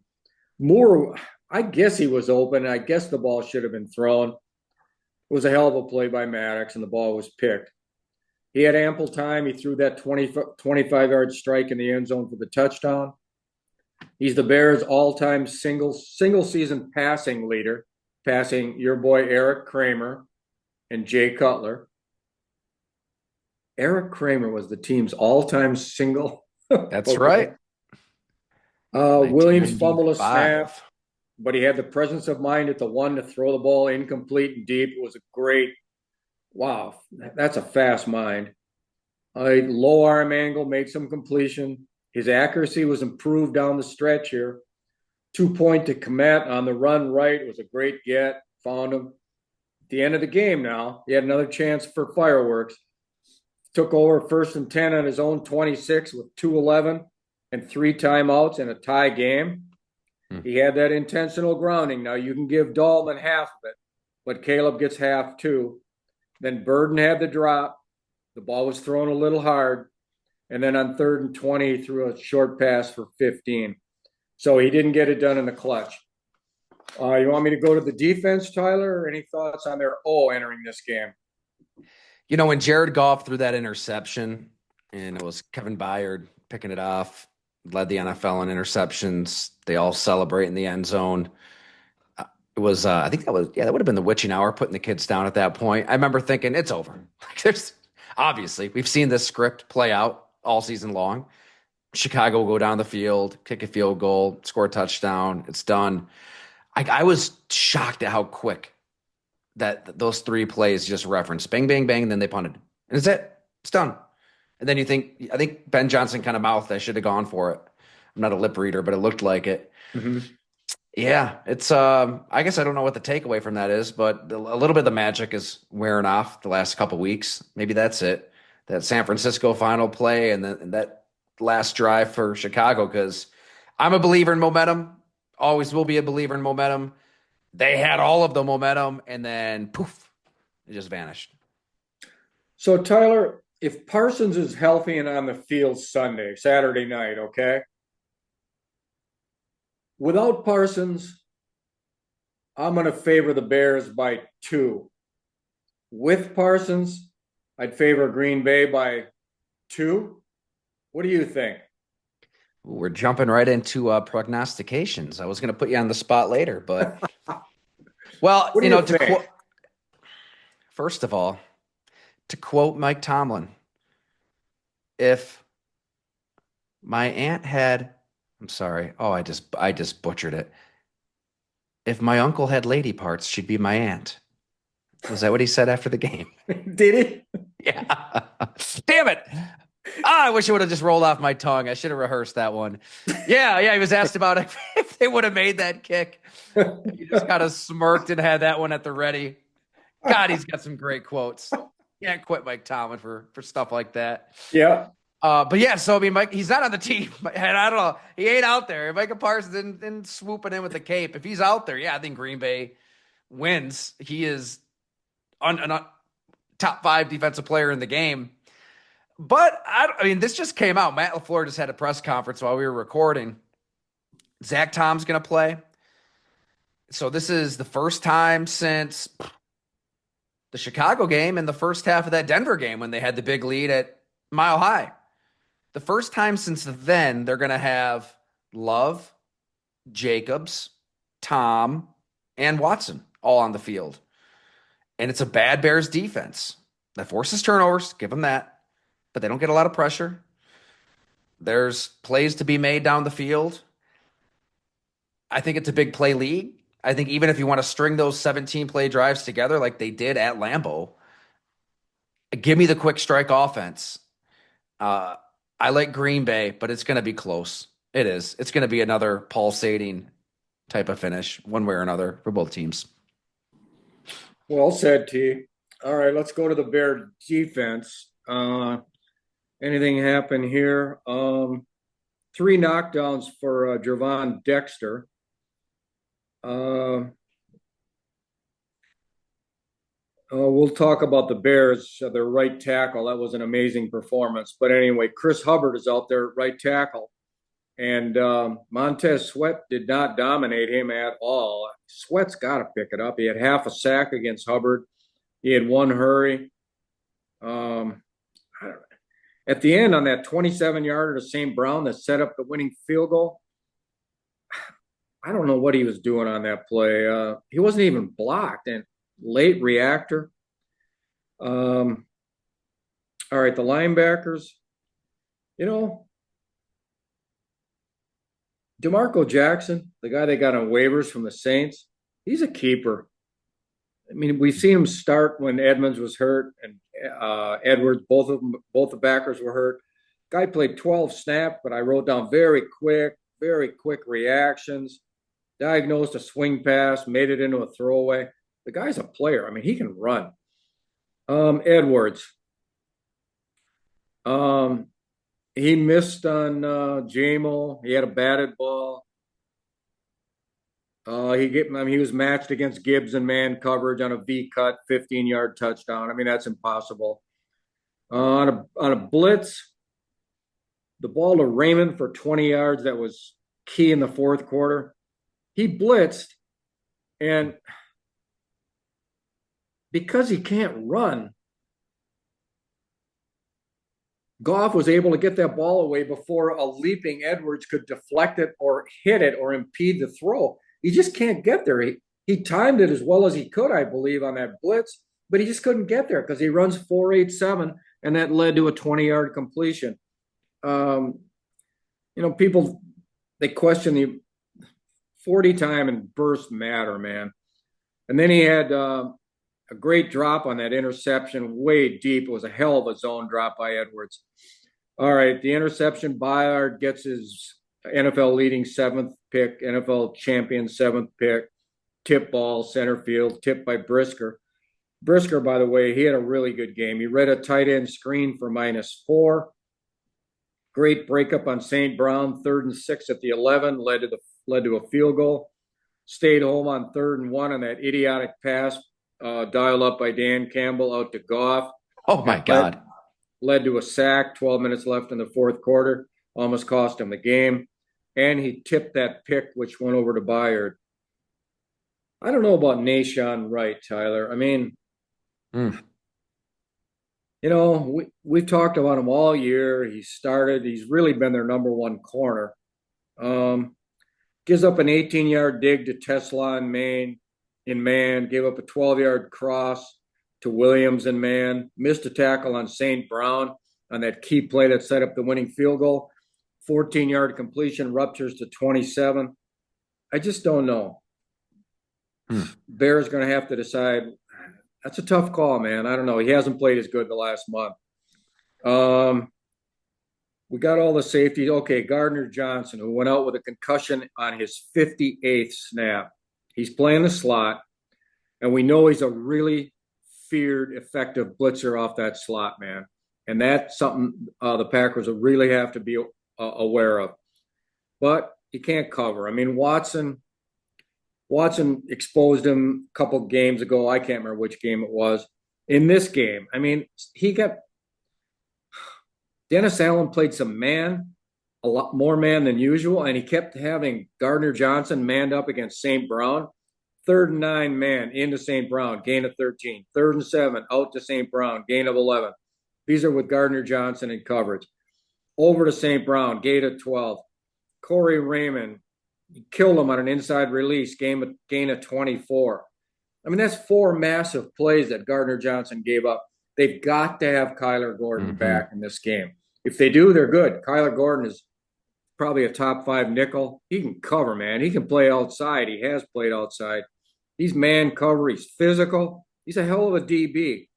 Moore, I guess he was open. I guess the ball should have been thrown. It was a hell of a play by Maddox, and the ball was picked. He had ample time. He threw that 25-yard strike in the end zone for the touchdown. He's the Bears' all-time single season passing leader, passing your boy Eric Kramer and Jay Cutler. Eric Kramer was the team's all-time single. That's right. Williams fumbled a 1995. snap, but he had the presence of mind at the 1 to throw the ball incomplete and deep. It was a great, wow, that's a fast mind. A low arm angle, made some completion. His accuracy was improved down the stretch here. 2 point to Komet on the run right. It was a great get. Found him. At the end of the game now, he had another chance for fireworks. Took over 1st and 10 on his own 26 with 2:11 and 3 timeouts and a tie game. He had that intentional grounding. Now you can give Dalton half of it, but Caleb gets half too. Then Burden had the drop. The ball was thrown a little hard. And then on 3rd and 20, he threw a short pass for 15. So he didn't get it done in the clutch. You want me to go to the defense, Tyler, or any thoughts on their entering this game? You know, when Jared Goff threw that interception, and it was Kevin Byard picking it off, led the NFL in interceptions. They all celebrate in the end zone. It was, I think that would have been the witching hour, putting the kids down at that point. I remember thinking, it's over. Like, there's obviously, we've seen this script play out all season long. Chicago will go down the field, kick a field goal, score a touchdown. It's done. I was shocked at how quick that those three plays just referenced. Bang, bang, bang, and then they punted. And it's it. It's done. And then I think Ben Johnson kind of mouthed, I should have gone for it. I'm not a lip reader, but it looked like it. Mm-hmm. Yeah, it's I guess I don't know what the takeaway from that is, but a little bit of the magic is wearing off the last couple weeks. Maybe that's it. That San Francisco final play and that last drive for Chicago, because I'm a believer in momentum, always will be a believer in momentum. They had all of the momentum and then poof, it just vanished. So, Tyler, if Parsons is healthy and on the field Saturday night, okay? Without Parsons, I'm going to favor the Bears by 2. With Parsons, I'd favor Green Bay by 2. What do you think? We're jumping right into prognostications. I was going to put you on the spot later, but well, What do you think? First of all, to quote Mike Tomlin, if my aunt had, I'm sorry, I just butchered it. If my uncle had lady parts, she'd be my aunt. Was that what he said after the game? Did he? Yeah. Damn it. I wish it would have just rolled off my tongue. I should have rehearsed that one. Yeah. He was asked about if they would have made that kick. He just kind of smirked and had that one at the ready. God, he's got some great quotes. Can't quit Mike Tomlin for stuff like that. Yeah. But yeah, so I mean, Mike, he's not on the team, and I don't know, he ain't out there. Micah Parsons didn't swooping in with the cape. If he's out there, yeah, I think Green Bay wins. He is a top 5 defensive player in the game. But I mean, this just came out. Matt LaFleur just had a press conference while we were recording. Zach Tom's going to play. So this is the first time since the Chicago game and the first half of that Denver game when they had the big lead at Mile High. The first time since then, they're going to have Love, Jacobs, Tom, and Watson all on the field. And it's a bad Bears defense that forces turnovers, give them that, but they don't get a lot of pressure. There's plays to be made down the field. I think it's a big play league. I think even if you want to string those 17 play drives together like they did at Lambeau, give me the quick strike offense. I like Green Bay, but it's going to be close. It is. It's going to be another pulsating type of finish, one way or another, for both teams. Well said, T. All right, let's go to the Bear defense. Anything happen here? 3 knockdowns for Gervon Dexter. We'll talk about the Bears, their right tackle. That was an amazing performance. But anyway, Chris Hubbard is out there, right tackle. And Montez Sweat did not dominate him at all. Sweat's got to pick it up. He had half a sack against Hubbard. He had 1 hurry. At the end on that 27-yarder to St. Brown that set up the winning field goal, I don't know what he was doing on that play. He wasn't even blocked, and late reactor. All right, the linebackers. You know, DeMarco Jackson, the guy they got on waivers from the Saints, he's a keeper. I mean, we've seen him start when Edmonds was hurt and Edwards. Both the backers were hurt. Guy played 12 snaps, but I wrote down very quick reactions. Diagnosed a swing pass, made it into a throwaway. The guy's a player. I mean, he can run. Edwards. Um, he missed on JMO. He had a batted ball. He was matched against Gibbs in man coverage on a V cut, 15-yard touchdown. I mean, that's impossible. On a blitz, the ball to Raymond for 20 yards. That was key in the fourth quarter. He blitzed, and because he can't run, Goff was able to get that ball away before a leaping Edwards could deflect it or hit it or impede the throw. He just can't get there. He timed it as well as he could, I believe, on that blitz, but he just couldn't get there because he runs 4.87, and that led to a 20-yard completion. People, they question the 40 time and burst matter, man. And then he had a great drop on that interception way deep. It was a hell of a zone drop by Edwards. All right, the interception, Byard gets his NFL leading seventh pick, NFL champion seventh pick, tip ball, center field, tipped by Brisker. Brisker, by the way, he had a really good game. He read a tight end screen for -4. Great breakup on St. Brown, 3rd and 6 at the 11, led to a field goal. Stayed home on 3rd and 1 on that idiotic pass, dialed up by Dan Campbell out to Goff. Oh my God. Led to a sack, 12 minutes left in the fourth quarter, almost cost him the game. And he tipped that pick, which went over to Byard. I don't know about Nahshon Wright, Tyler. I mean, we've talked about him all year. He's really been their number one corner. Gives up an 18-yard dig to Tesla in man, gave up a 12-yard cross to Williams in man, missed a tackle on St. Brown on that key play that set up the winning field goal. 14-yard completion, ruptures to 27. I just don't know. Bear's going to have to decide. That's a tough call, man. I don't know. He hasn't played as good the last month. We got all the safeties. Okay, Gardner Johnson, who went out with a concussion on his 58th snap. He's playing the slot, and we know he's a really feared, effective blitzer off that slot, man. And that's something the Packers will really have to be aware of. But he can't cover. I mean, Watson exposed him a couple games ago. I can't remember which game it was. In this game, I mean, Dennis Allen played some man, a lot more man than usual, and he kept having Gardner Johnson manned up against St. Brown. 3rd and 9 man into St. Brown, gain of 13. 3rd and 7 out to St. Brown, gain of 11. These are with Gardner Johnson in coverage. Over to St. Brown, gain of 12. Corey Raymond killed him on an inside release, gain of 24. I mean, that's 4 massive plays that Gardner Johnson gave up. They've got to have Kyler Gordon back in this game. If they do, they're good. Kyler Gordon is probably a top 5 nickel. He can cover, man. He can play outside. He has played outside. He's man cover. He's physical. He's a hell of a DB.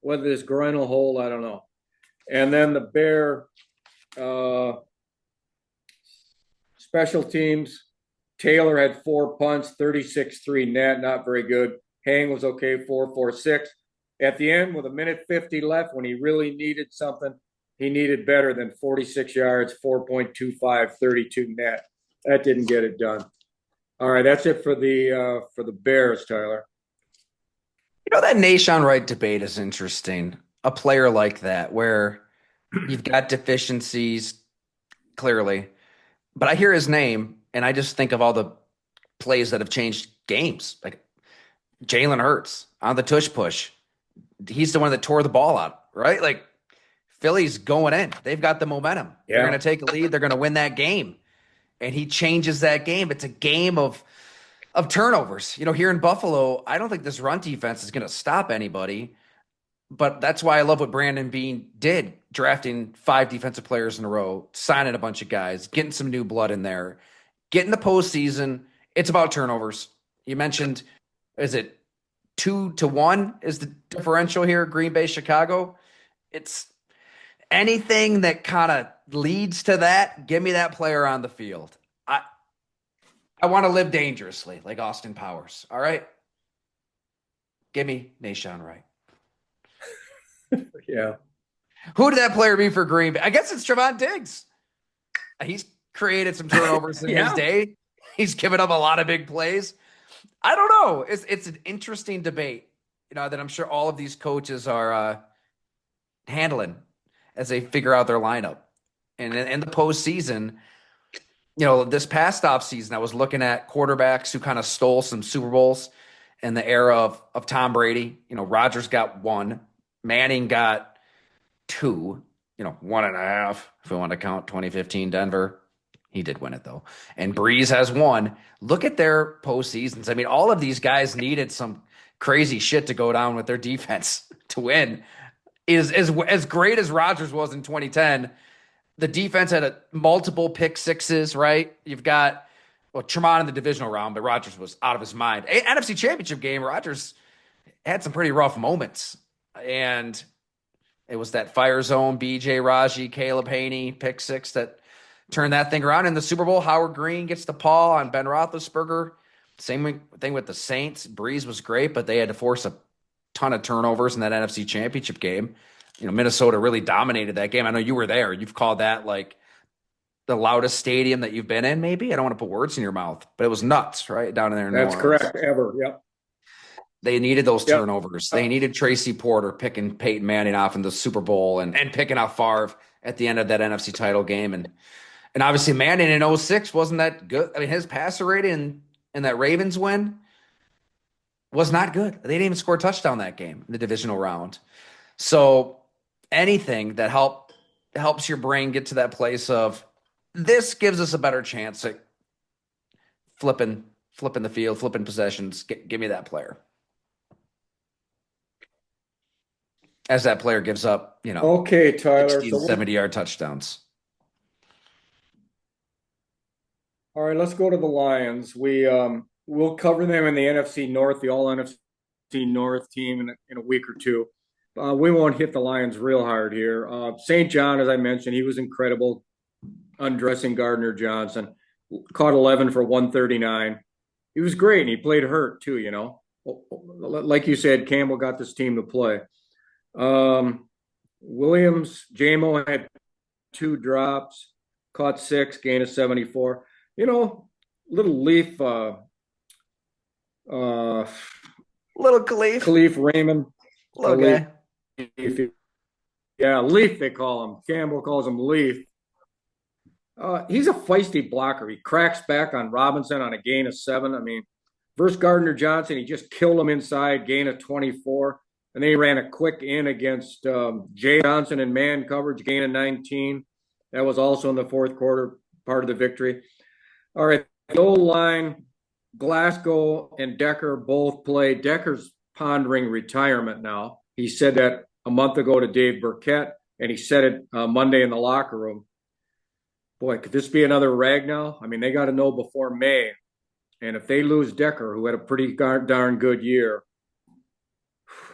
Whether this groin will hold, I don't know. And then the Bear special teams. Taylor had 4 punts, 36-3 net, not very good. Hang was okay, 4-4-6. At the end, with 1:50 left, when he really needed something, he needed better than 46 yards, 4.25, 32 net. That didn't get it done. All right, that's it for the Bears, Tyler. That Nahshon Wright debate is interesting. A player like that, where you've got deficiencies, clearly. But I hear his name, and I just think of all the plays that have changed games. Like Jalen Hurts on the tush push. He's the one that tore the ball out, right? Like Philly's going in. They've got the momentum. Yeah. They're going to take a lead. They're going to win that game. And he changes that game. It's a game of turnovers. Here in Buffalo, I don't think this run defense is going to stop anybody. But that's why I love what Brandon Beane did, drafting 5 defensive players in a row, signing a bunch of guys, getting some new blood in there. Getting the postseason, it's about turnovers. You mentioned, is it 2-1 is the differential here. Green Bay, Chicago. It's anything that kind of leads to that. Give me that player on the field. I I want to live dangerously like Austin Powers. All right. Give me Nashawn Wright. Yeah. Who did that player be for Green Bay? I guess it's Trevon Diggs. He's created some turnovers in his Yeah. day. He's given up a lot of big plays. I don't know. It's an interesting debate, that I'm sure all of these coaches are handling as they figure out their lineup. And in the postseason, this past offseason, I was looking at quarterbacks who kind of stole some Super Bowls in the era of Tom Brady. Rodgers got one, Manning got two, 1.5, if we want to count 2015 Denver. He did win it, though. And Breeze has one. Look at their postseasons. I mean, all of these guys needed some crazy shit to go down with their defense to win. As great as Rodgers was in 2010, the defense had multiple pick sixes, right? You've got, Tremont in the divisional round, but Rodgers was out of his mind. NFC Championship game, Rodgers had some pretty rough moments. And it was that fire zone, B.J. Raji, Caleb Haney, pick six that turned that thing around. In the Super Bowl, Howard Green gets the paw on Ben Roethlisberger. Same thing with the Saints. Breeze was great, but they had to force a ton of turnovers in that NFC Championship game. Minnesota really dominated that game. I know you were there. You've called that like the loudest stadium that you've been in, maybe. I don't want to put words in your mouth, but it was nuts, right? Down in there in New That's Orleans. correct. Ever. Yep. They needed those turnovers. They needed Tracy Porter picking Peyton Manning off in the Super Bowl and picking off Favre at the end of that NFC title game. And obviously Manning in 2006 wasn't that good. I mean, his passer rating in that Ravens win was not good. They didn't even score a touchdown that game in the divisional round. So anything that helps your brain get to that place of this gives us a better chance at flipping the field, flipping possessions. Give me that player. As that player gives up, Okay, Tyler. 60 and 70-yard touchdowns. All right, let's go to the Lions. We'll cover them in the NFC North, the all NFC North team in a week or two. We won't hit the Lions real hard here. St. John, as I mentioned, he was incredible, undressing Gardner Johnson. Caught 11 for 139. He was great, and he played hurt too, Like you said, Campbell got this team to play. Williams, JMO had 2 drops, caught 6, gain of 74. Little Leaf, Little Khalif Raymond. Little guy. Yeah, Leaf, they call him. Campbell calls him Leaf. He's a feisty blocker. He cracks back on Robinson on a gain of 7. I mean, versus Gardner Johnson, he just killed him inside, gain of 24. And then he ran a quick in against Jay Johnson in man coverage, gain of 19. That was also in the fourth quarter, part of the victory. All right, the O-line, Glasgow and Decker both play. Decker's pondering retirement now. He said that a month ago to Dave Burkett, and he said it Monday in the locker room. Boy, could this be another Ragnow? I mean, they got to know before May. And if they lose Decker, who had a pretty darn good year,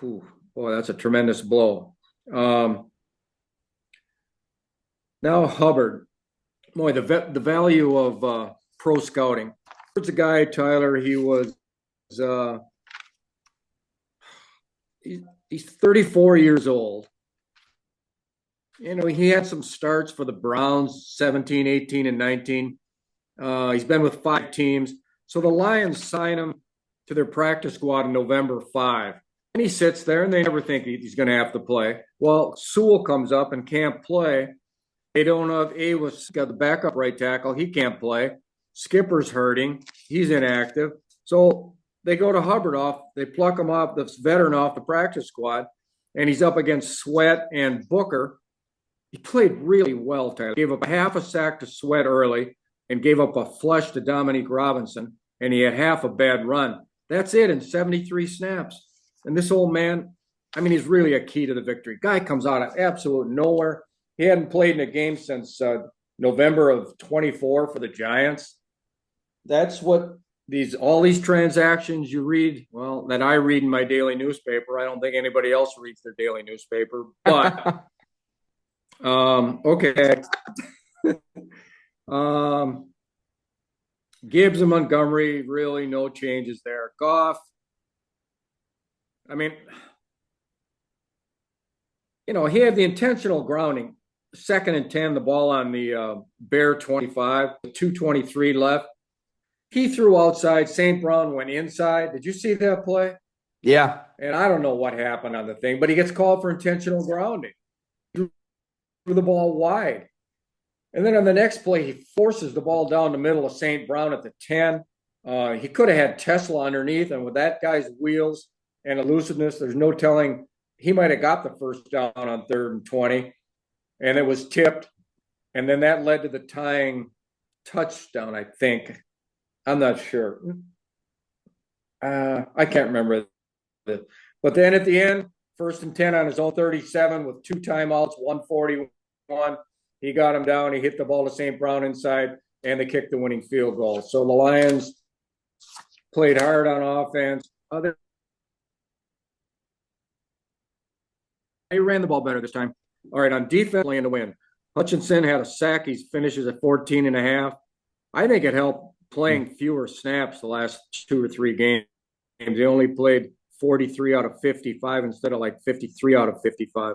boy, that's a tremendous blow. Now Hubbard. Boy, the value of pro scouting. There's a guy, Tyler, he was he's 34 years old. He had some starts for the Browns, 17, 18, and 19. He's been with 5 teams. So the Lions sign him to their practice squad on November 5. And he sits there, and they never think he's going to have to play. Well, Sewell comes up and can't play. They don't know if Awas got the backup right tackle. He can't play. Skipper's hurting. He's inactive. So they go to Hubbard off. They pluck him off, the veteran off the practice squad, and he's up against Sweat and Booker. He played really well, Tyler. Gave up half a sack to Sweat early and gave up a flush to Dominique Robinson, and he had half a bad run. That's it in 73 snaps. And this old man, I mean, he's really a key to the victory. Guy comes out of absolute nowhere. He hadn't played in a game since November of 24 for the Giants. That's what all these transactions you read, well, that I read in my daily newspaper. I don't think anybody else reads their daily newspaper. But okay. um, Gibbs and Montgomery, really no changes there. Goff, I mean, he had the intentional grounding. 2nd and 10, the ball on the Bear 25, 2:23 left. He threw outside. St. Brown went inside. Did you see that play? Yeah. And I don't know what happened on the thing, but he gets called for intentional grounding. He threw the ball wide. And then on the next play, he forces the ball down the middle of St. Brown at the 10. He could have had Tesla underneath, and with that guy's wheels and elusiveness, there's no telling. He might have got the first down on 3rd and 20, and it was tipped. And then that led to the tying touchdown, I think. I'm not sure. I can't remember. But then at the end, 1st and 10 on his own 37 with 2 timeouts, 141. He got him down. He hit the ball to St. Brown inside, and they kicked the winning field goal. So the Lions played hard on offense. They ran the ball better this time. All right, on defense, playing to win. Hutchinson had a sack. He finishes at 14 and a half. I think it helped playing fewer snaps the last 2 or 3 games. They only played 43 out of 55 instead of like 53 out of 55.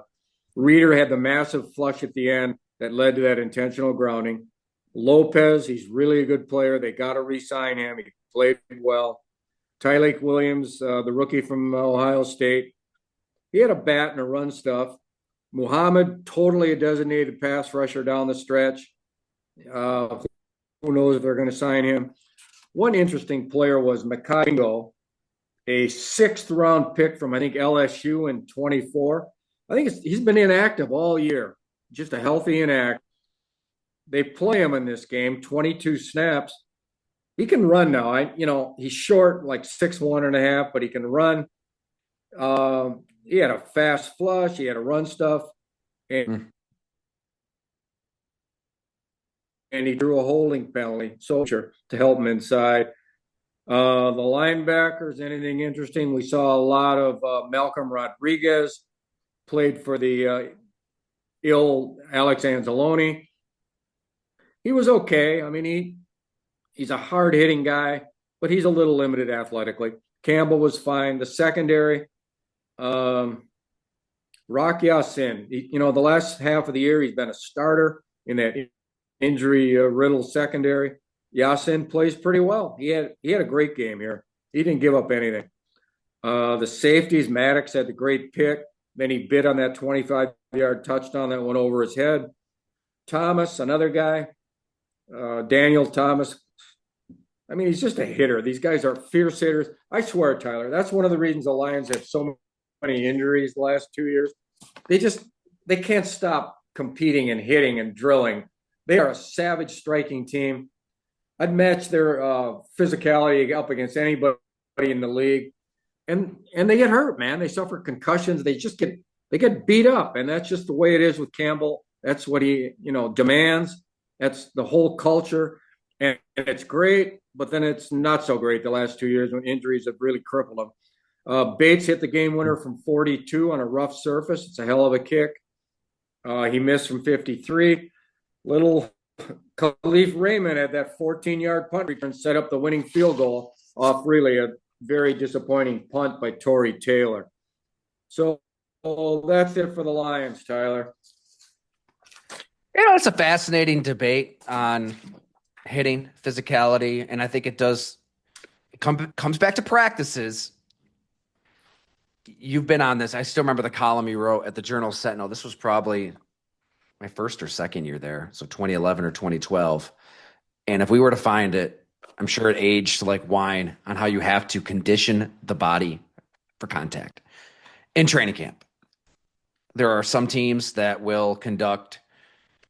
Reeder had the massive flush at the end that led to that intentional grounding. Lopez, he's really a good player. They got to re-sign him. He played well. Tyleik Williams, the rookie from Ohio State, he had a bat and a run stuff. Muhammad, totally a designated pass rusher down the stretch. Who knows if they're going to sign him. One interesting player was Makingo, a 6th-round pick from, I think, LSU in 24. I think he's been inactive all year, just a healthy inactive. They play him in this game, 22 snaps. He can run now. He's short, like 6'1 and a half, but he can run. He had a fast flush. He had a run stuff. And he drew a holding penalty, soldier, to help him inside. The linebackers, anything interesting? We saw a lot of Malcolm Rodriguez, played for the ill Alex Anzalone. He was okay. I mean, he's a hard-hitting guy, but he's a little limited athletically. Campbell was fine. The secondary, Rock Ya-Sin, the last half of the year, he's been a starter in that injury-riddled secondary. Ya-Sin plays pretty well. He had a great game here. He didn't give up anything. The safeties, Maddox had the great pick. Then he bit on that 25-yard touchdown that went over his head. Thomas, another guy. Daniel Thomas. I mean, he's just a hitter. These guys are fierce hitters. I swear, Tyler, that's one of the reasons the Lions have so many injuries the last 2 years. They can't stop competing and hitting and drilling. They are a savage striking team. I'd match their physicality up against anybody in the league. And they get hurt, man. They suffer concussions. They get beat up. And that's just the way it is with Campbell. That's what he, demands. That's the whole culture. And it's great, but then it's not so great the last 2 years when injuries have really crippled him. Bates hit the game winner from 42 on a rough surface. It's a hell of a kick. He missed from 53. Little Khalif Raymond had that 14-yard punt return, set up the winning field goal off really a very disappointing punt by Torrey Taylor. So that's it for the Lions, Tyler. It's a fascinating debate on hitting, physicality, and I think it comes back to practices. You've been on this. I still remember the column you wrote at the Journal-Sentinel. This was probably my first or second year there, so 2011 or 2012. And if we were to find it, I'm sure it aged like wine on how you have to condition the body for contact in training camp. There are some teams that will conduct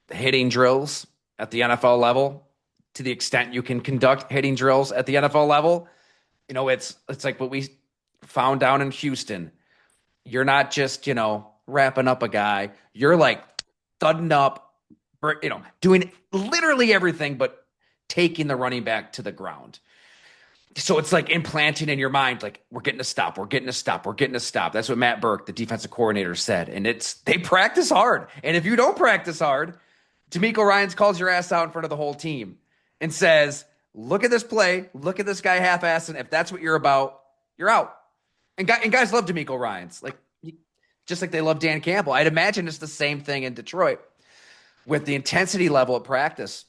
hitting drills at the NFL level to the extent you can conduct hitting drills at the NFL level. It's like what we found down in Houston. You're not just, wrapping up a guy. You're like thudding up, doing literally everything but taking the running back to the ground. So it's like implanting in your mind, like we're getting a stop, we're getting a stop, we're getting a stop. That's what Matt Burke, the defensive coordinator, said. And they practice hard. And if you don't practice hard, D'Amico Ryans calls your ass out in front of the whole team and says, "Look at this play, look at this guy half-assing. If that's what you're about, you're out." And guys love D'Amico Ryans, like just like they love Dan Campbell. I'd imagine it's the same thing in Detroit with the intensity level at practice.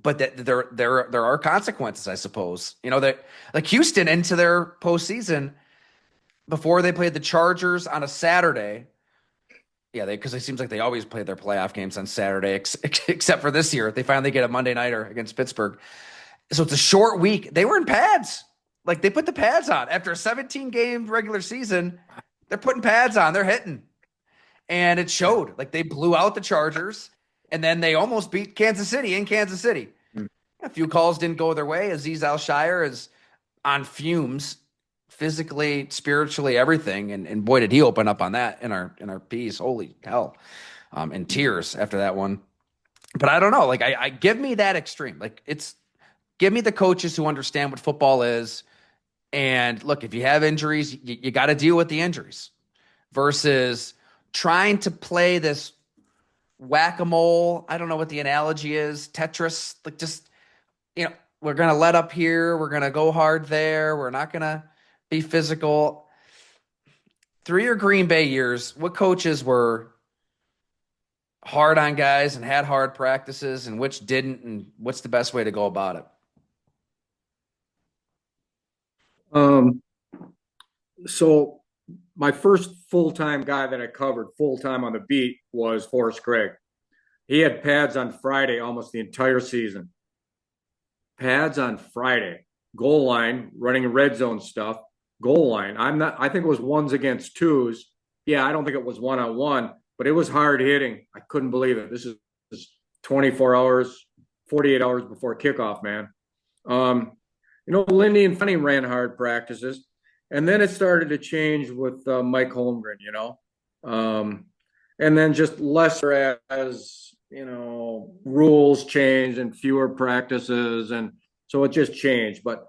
But that there are consequences, I suppose. You know that like Houston into their postseason before they played the Chargers on a Saturday. Yeah, because it seems like they always play their playoff games on Saturday, except for this year. They finally get a Monday nighter against Pittsburgh. So it's a short week. They were in pads. Like they put the pads on. After a 17 game regular season, they're putting pads on. They're hitting. And it showed. Like they blew out the Chargers, and then they almost beat Kansas City in Kansas City. A few calls didn't go their way. Aziz Al-Shire is on fumes, physically, spiritually, everything. And boy, did he open up on that in our piece. Holy hell. In tears after that one. But I don't know. Like I give me that extreme. Like give me the coaches who understand what football is. And look, if you have injuries, you got to deal with the injuries versus trying to play this whack-a-mole. I don't know what the analogy is. Tetris, like just, we're going to let up here. We're going to go hard there. We're not going to be physical. Through your Green Bay years, what coaches were hard on guys and had hard practices and which didn't, and what's the best way to go about it? So my first full-time guy that I covered full-time on the beat was Forrest Gregg. He had pads on Friday almost the entire season. Pads on Friday, goal line, running red zone stuff, goal line. I think it was ones against twos. Yeah, I don't think it was one-on-one, but it was hard hitting. I couldn't believe it. This is 24 hours, 48 hours before kickoff, man. Lindy and Funny ran hard practices. And then it started to change with Mike Holmgren, and then just lesser as, rules changed and fewer practices. And so it just changed. But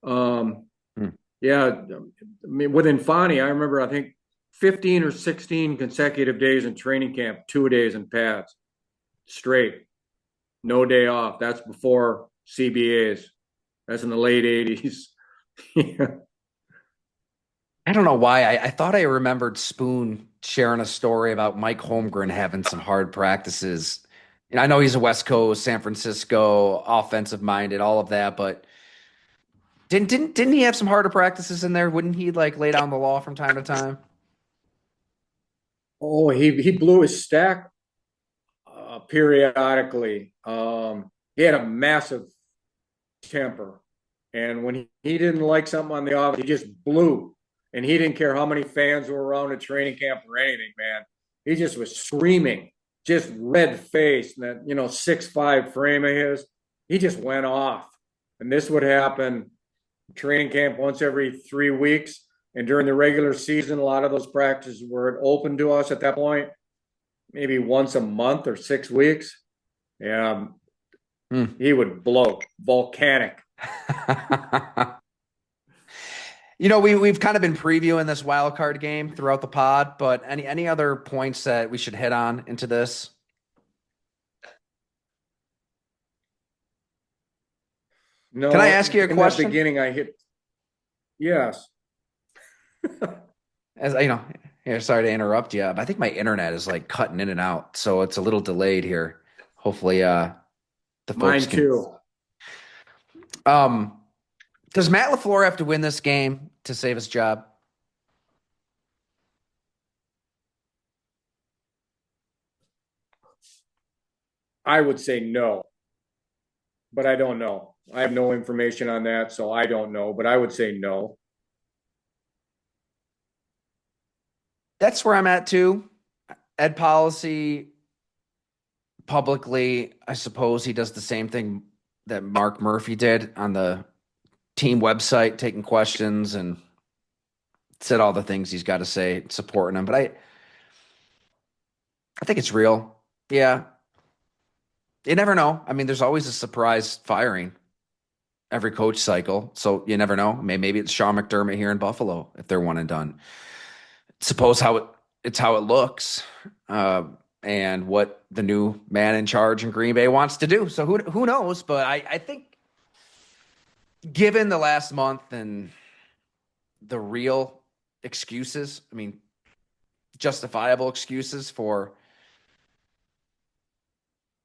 yeah, I mean, within Fani, I remember, I think 15 or 16 consecutive days in training camp, 2 days in pads straight, no day off. That's before CBAs. That's in the late 80s. Yeah. I don't know why. I thought I remembered Spoon sharing a story about Mike Holmgren having some hard practices. And I know he's a West Coast, San Francisco, offensive minded, all of that, but didn't he have some harder practices in there? Wouldn't he like lay down the law from time to time? Oh, he blew his stack periodically. He had a massive temper, and when he didn't like something on the off, he just blew. And he didn't care how many fans were around at training camp or anything, man. He just was screaming, just red face, and that 6'5" frame of his. He just went off, and this would happen training camp once every 3 weeks. And during the regular season, a lot of those practices were open to us at that point, maybe once a month or 6 weeks. Yeah, he would blow, volcanic. We've kind of been previewing this wild card game throughout the pod, but any other points that we should hit on into this? No, Can I ask you a question? In the beginning, I hit yes. As sorry to interrupt you, but I think my internet is like cutting in and out, so it's a little delayed here. Hopefully, the Mine folks can. too. Does Matt LaFleur have to win this game to save his job? I would say no, but I don't know. I have no information on that, so I don't know, but I would say no. That's where I'm at too. Ed Policy publicly, I suppose he does the same thing that Mark Murphy did on the team website, taking questions and said all the things he's got to say, supporting him. But I think it's real. Yeah. You never know. I mean, there's always a surprise firing. every coach cycle. So you never know. Maybe it's Sean McDermott here in Buffalo if they're one and done. Suppose it's how it looks, and what the new man in charge in Green Bay wants to do. So who knows? But I think given the last month and the real excuses, I mean, justifiable excuses for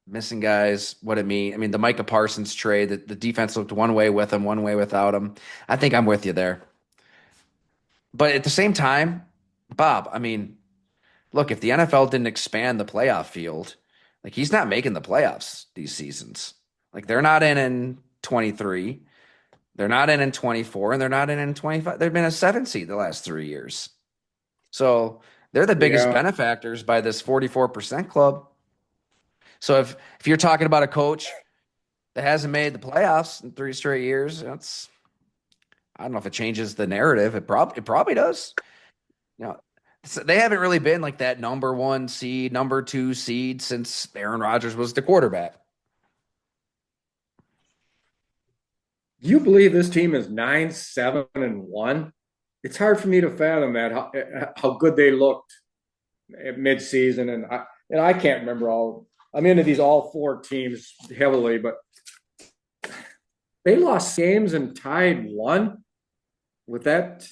missing guys, what it mean. I mean, the Micah Parsons trade, the defense looked one way with him, one way without him. I think I'm with you there. But at the same time, Bob, I mean, look, if the NFL didn't expand the playoff field, like he's not making the playoffs these seasons. Like they're not in 23, they're not in 24, and they're not in 25. They've been a 7 seed the last 3 years. So they're the biggest Yeah. benefactors by this 44% club. So if you're talking about a coach that hasn't made the playoffs in 3 straight years, that's I don't know if it changes the narrative. It probably does. You know, they haven't really been like that number 1 seed, number 2 seed since Aaron Rodgers was the quarterback. Do you believe this team is 9-7-1? It's hard for me to fathom that how good they looked at midseason, and I can't remember all. I'm into these all four teams heavily, but they lost games and tied one with that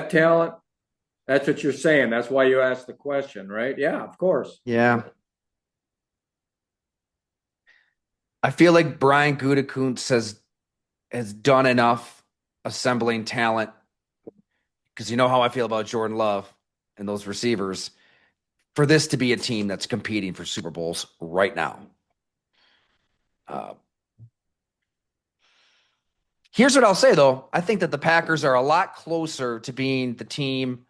talent. That's what you're saying. That's why you asked the question, right? Yeah, of course. Yeah. I feel like Brian Gutekunst has done enough assembling talent because you know how I feel about Jordan Love and those receivers for this to be a team that's competing for Super Bowls right now. Uh, Here's what I'll say, though. I think that the Packers are a lot closer to being the team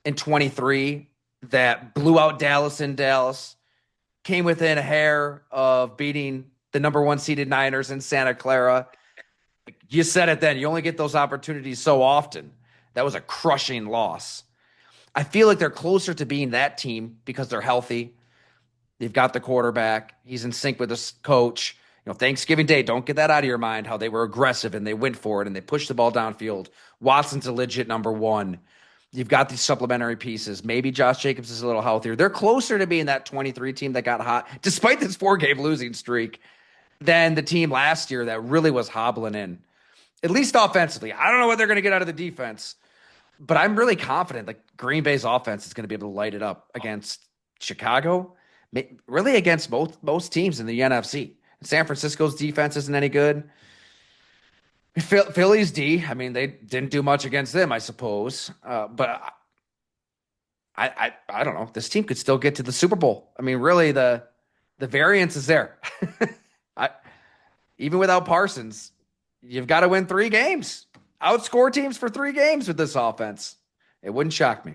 in 23 that blew out Dallas in Dallas, came within a hair of beating the number 1 seeded Niners in Santa Clara. You said it then. You only get those opportunities so often. That was a crushing loss. I feel like they're closer to being that team because they're healthy. They've got the quarterback. He's in sync with his coach. Thanksgiving Day, don't get that out of your mind, how they were aggressive and they went for it and they pushed the ball downfield. Watson's a legit number 1. You've got these supplementary pieces. Maybe Josh Jacobs is a little healthier. They're closer to being that 23 team that got hot, despite this 4-game losing streak, than the team last year that really was hobbling in, at least offensively. I don't know what they're going to get out of the defense, but I'm really confident like Green Bay's offense is going to be able to light it up against Chicago, really against most teams in the NFC. San Francisco's defense isn't any good. Philly's D, I mean, they didn't do much against them, I suppose. But I don't know. This team could still get to the Super Bowl. I mean, really, the variance is there. I, even without Parsons, you've got to win 3 games. Outscore teams for 3 games with this offense. It wouldn't shock me.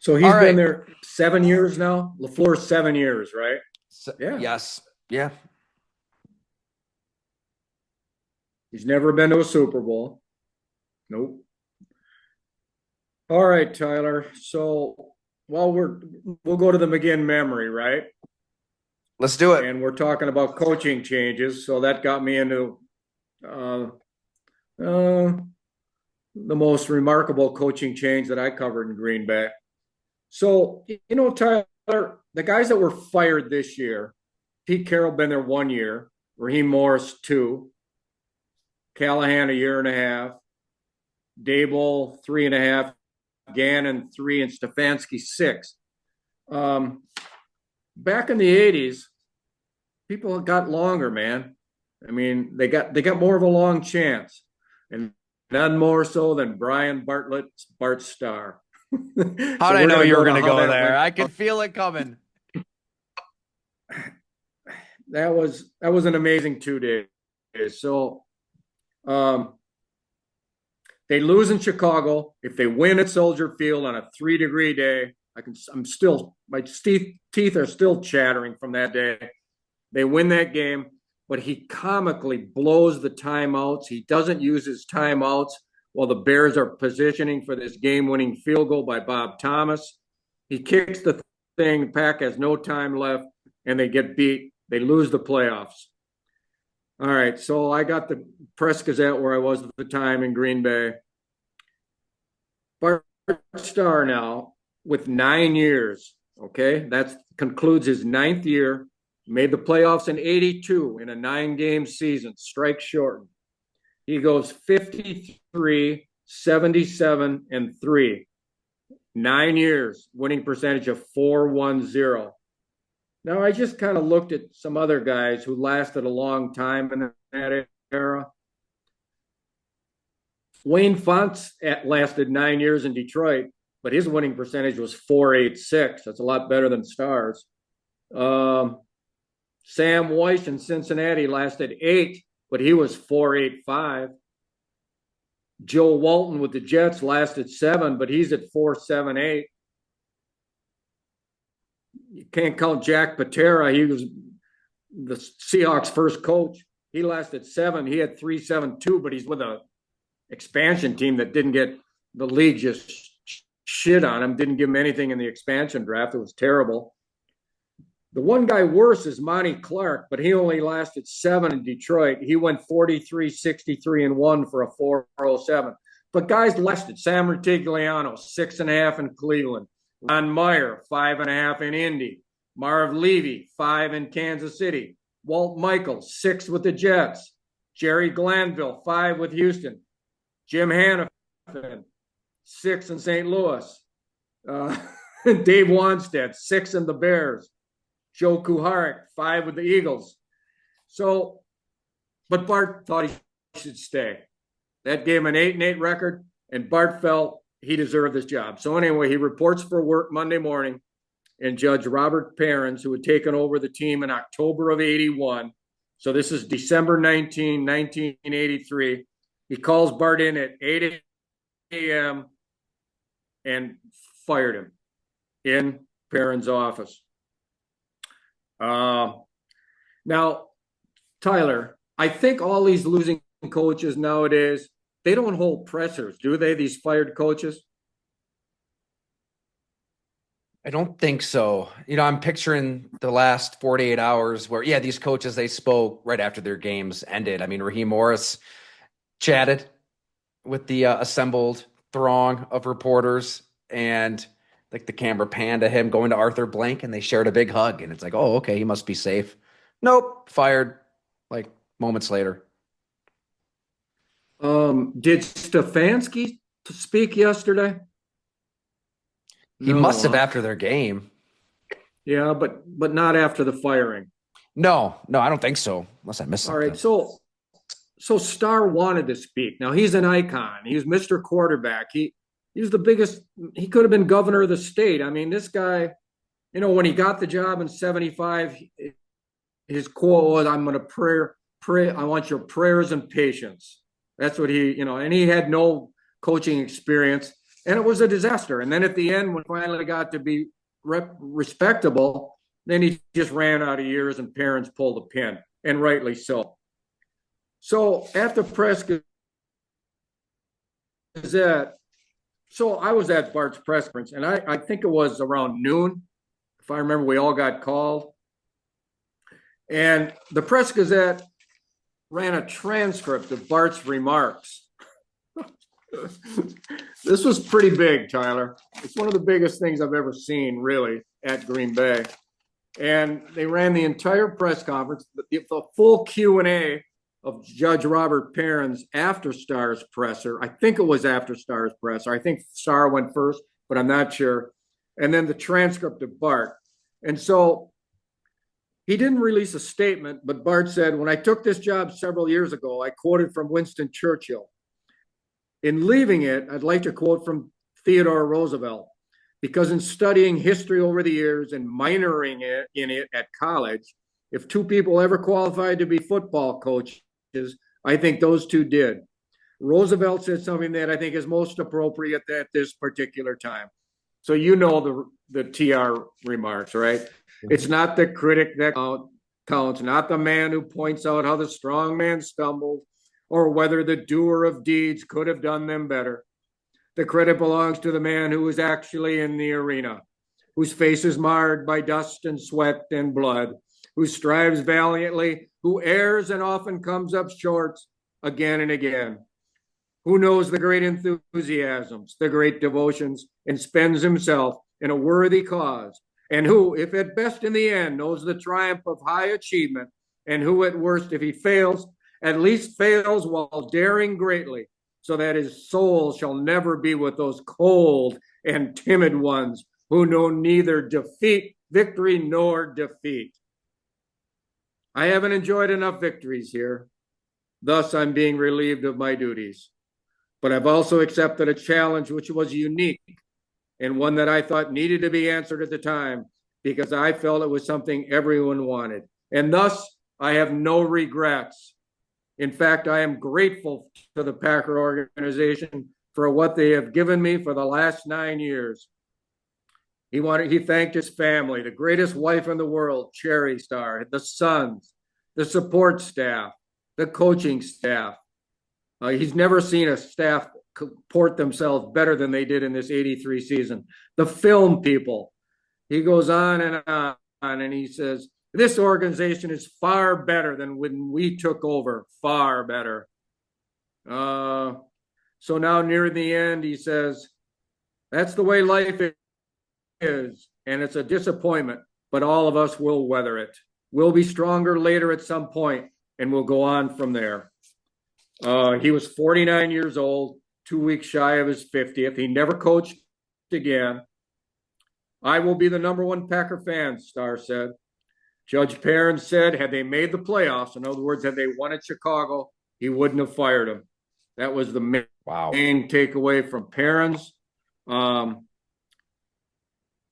So he's All been right. there 7 years now. LaFleur 7 years, right? So, Yeah. yes. Yeah. He's never been to a Super Bowl. Nope. All right, Tyler. So we'll go to the McGinn memory, right? Let's do it. And we're talking about coaching changes. So that got me into the most remarkable coaching change that I covered in Green Bay. So, Tyler, the guys that were fired this year, Pete Carroll been there 1 year, Raheem Morris 2, Callahan a year and a half, Dable 3.5, Gannon 3, and Stefanski 6. Back in the 80s, people got longer, man. I mean, they got more of a long chance, and none more so than Brian Bartlett's Bart Starr. How'd I know you were going to go there? I could feel it coming. That was an amazing 2 days. So, they lose in Chicago. If they win at Soldier Field on a 3-degree day, my teeth are still chattering from that day. They win that game, but he comically blows the timeouts. He doesn't use his timeouts while the Bears are positioning for this game-winning field goal by Bob Thomas. He kicks the thing, the Pack has no time left, and they get beat. They lose the playoffs. All right. So I got the Press Gazette where I was at the time in Green Bay. Bart Starr now with 9 years. Okay. That concludes his ninth year. Made the playoffs in 82 in a 9-game season, strike shortened. He goes 53, 77, and 3. 9 years, winning percentage of 410. Now, I just kind of looked at some other guys who lasted a long time in that era. Wayne Fontes lasted 9 years in Detroit, but his winning percentage was 486. That's a lot better than Stars. Sam Weiss in Cincinnati lasted 8, but he was 485. Joe Walton with the Jets lasted 7, but he's at 478. You can't count Jack Patera. He was the Seahawks' first coach. He lasted 7. He had 372, but he's with a expansion team that didn't get the league just shit on him, didn't give him anything in the expansion draft. It was terrible. The one guy worse is Monty Clark, but he only lasted 7 in Detroit. He went 43, 63, and 1 for a 407. But guys lasted. Sam Rutigliano, 6.5 in Cleveland. Ron Meyer, 5.5 in Indy. Marv Levy, 5 in Kansas City. Walt Michaels, 6 with the Jets. Jerry Glanville, 5 with Houston. Jim Hanifin, 6 in St. Louis. Dave Wanstead, 6 in the Bears. Joe Kuharek, 5 with the Eagles. So, but Bart thought he should stay. That gave him an 8-8 record, and Bart felt he deserved this job. So anyway, he reports for work Monday morning, and Judge Robert Perrins, who had taken over the team in October of 81, so this is December 19, 1983, he calls Bart in at 8 a.m. and fired him in Perrins' office. Now, Tyler, I think all these losing coaches nowadays, they don't hold pressers, do they, these fired coaches? I don't think so. I'm picturing the last 48 hours where, yeah, these coaches, they spoke right after their games ended. I mean, Raheem Morris chatted with the assembled throng of reporters, and like the camera panned to him going to Arthur Blank, and they shared a big hug. And it's like, oh, okay, he must be safe. Nope, fired like moments later. Did Stefanski speak yesterday? He No, must have after their game. Yeah, but not after the firing. No, I don't think so. Unless I missed All something. right, so Starr wanted to speak. Now he's an icon. He's Mr. Quarterback. He's the biggest. He could have been governor of the state. I mean, this guy, when he got the job in 75, his quote was, "I'm going to pray. I want your prayers and patience." That's what and he had no coaching experience, and it was a disaster. And then at the end, when finally got to be respectable, then he just ran out of years, and Perrins pulled a pin, and rightly so. So after Press Gazette, so I was at Bart's press conference, and I think it was around noon, if I remember. We all got called, and the Press Gazette ran a transcript of Bart's remarks. This was pretty big, Tyler. It's one of the biggest things I've ever seen, really, at Green Bay. And they ran the entire press conference, the full Q&A of Judge Robert Perrins after Starr's presser. I think it was after Starr's presser. I think Starr went first, but I'm not sure. And then the transcript of Bart. And so he didn't release a statement, but Bart said, "When I took this job several years ago, I quoted from Winston Churchill. In leaving it, I'd like to quote from Theodore Roosevelt, because in studying history over the years and minoring in it at college, if two people ever qualified to be football coaches, I think those two did. Roosevelt said something that I think is most appropriate at this particular time." So the TR remarks, right? It's not the critic that counts, not the man who points out how the strong man stumbled or whether the doer of deeds could have done them better. The credit belongs to the man who is actually in the arena, whose face is marred by dust and sweat and blood, who strives valiantly, who errs and often comes up short again and again, who knows the great enthusiasms, the great devotions, and spends himself in a worthy cause, and who, if at best in the end, knows the triumph of high achievement, and who at worst, if he fails, at least fails while daring greatly, so that his soul shall never be with those cold and timid ones who know neither victory nor defeat. I haven't enjoyed enough victories here. Thus, I'm being relieved of my duties. But I've also accepted a challenge which was unique and one that I thought needed to be answered at the time because I felt it was something everyone wanted. And thus, I have no regrets. In fact, I am grateful to the Packer organization for what they have given me for the last 9 years. He thanked his family, the greatest wife in the world, Cherry Star, the sons, the support staff, the coaching staff. He's never seen a staff comport themselves better than they did in this 83 season. The film people. He goes on and he says, this organization is far better than when we took over, far better. So now near the end, he says, that's the way life is, and it's a disappointment, but all of us will weather it. We'll be stronger later at some point, and we'll go on from there. He was 49 years old, 2 weeks shy of his 50th. He never coached again. I will be the number one Packer fan, Starr said. Judge Perrin said, had they made the playoffs, in other words, had they won at Chicago, he wouldn't have fired him. That was the main takeaway from Perrin's.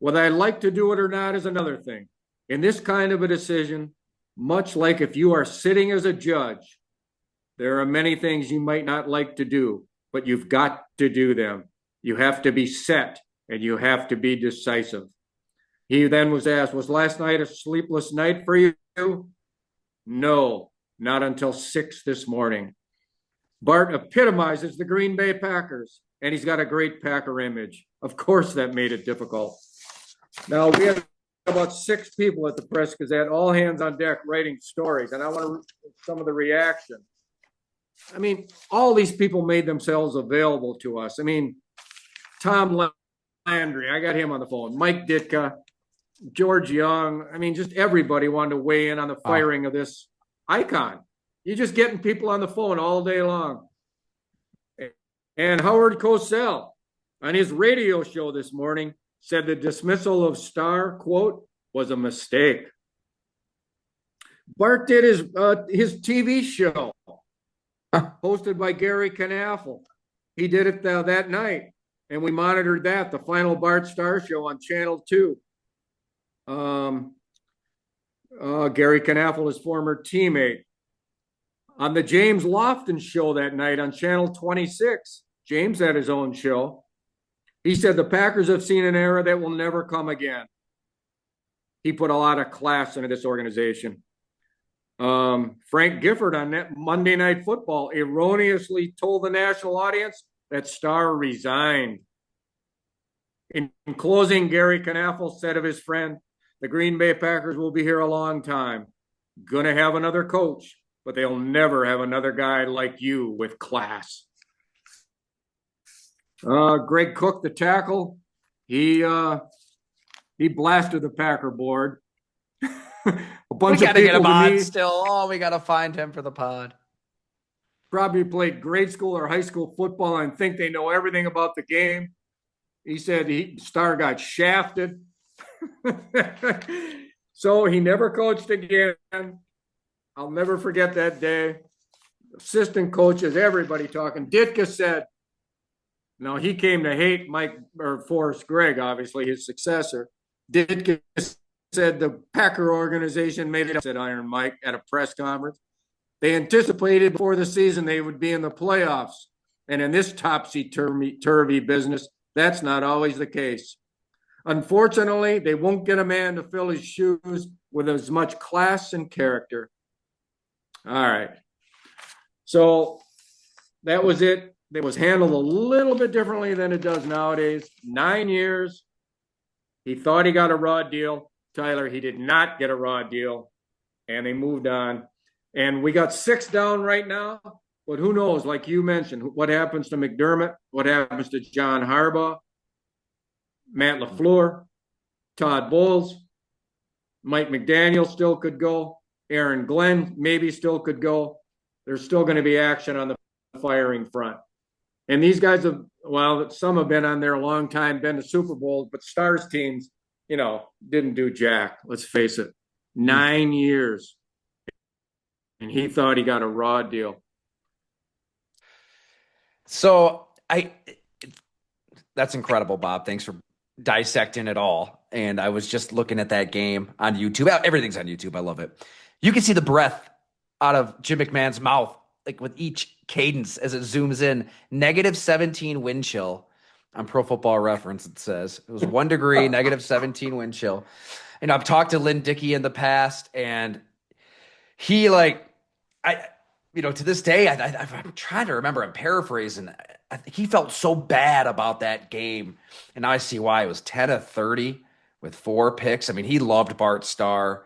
Whether I like to do it or not is another thing. In this kind of a decision, much like if you are sitting as a judge, there are many things you might not like to do, but you've got to do them. You have to be set and you have to be decisive. He then was asked, was last night a sleepless night for you? No, not until 6 this morning. Bart epitomizes the Green Bay Packers, and he's got a great Packer image. Of course, that made it difficult. Now, we had about 6 people at the Press Gazette, all hands on deck writing stories, and I want to read some of the reaction. I mean, all these people made themselves available to us. I mean, Tom Landry, I got him on the phone, Mike Ditka, George Young. I mean, just everybody wanted to weigh in on the firing of this icon. You're just getting people on the phone all day long. And Howard Cosell, on his radio show this morning, said the dismissal of Starr, quote, was a mistake. Bart did his TV show, hosted by Gary Knaffel. He did it that night, and we monitored that, the final Bart Starr show on Channel 2. Gary Knaffel, his former teammate. On the James Lofton show that night on Channel 26, James had his own show. He said the Packers have seen an era that will never come again. He put a lot of class into this organization. Frank Gifford on Monday Night Football erroneously told the national audience that Starr resigned. In closing, Gary Knaffel said of his friend, the Green Bay Packers will be here a long time. Gonna have another coach, but they'll never have another guy like you with class. Greg Cook, the tackle, he blasted the Packer board. A bunch we of gotta get people him on me, still. Oh, we gotta find him for the pod. probably played grade school or high school football and think they know everything about the game. He said Starr got shafted. So he never coached again. I'll never forget that day. Assistant coaches, everybody talking. Ditka said, now he came to hate Forrest Gregg, obviously his successor. Ditka said the Packer organization made it up, said Iron Mike at a press conference. They anticipated before the season they would be in the playoffs. And in this topsy-turvy business, that's not always the case. Unfortunately, they won't get a man to fill his shoes with as much class and character. All right. So that was it. It was handled a little bit differently than it does nowadays. 9 years. He thought he got a raw deal. Tyler, he did not get a raw deal. and they moved on. And we got 6 down right now. But who knows? Like you mentioned, what happens to McDermott? What happens to John Harbaugh, Matt LaFleur, Todd Bowles, Mike McDaniel still could go. Aaron Glenn maybe still could go. There's still going to be action on the firing front. And these guys have, well, some have been on there a long time, been to Super Bowls, but Stars teams, didn't do jack. Let's face it. 9 years. And he thought he got a raw deal. So that's incredible, Bob. Thanks for dissecting it all. And I was just looking at that game on YouTube. Everything's on YouTube. I love it. You can see the breath out of Jim McMahon's mouth, like with each cadence as it zooms in. -17 wind chill on Pro Football Reference. It says it was 1 degree, -17 wind chill. And I've talked to Lynn Dickey in the past, and he to this day, I'm trying to remember. I'm paraphrasing. He felt so bad about that game, and now I see why. It was 10 of 30 with 4 picks. I mean, he loved Bart Starr.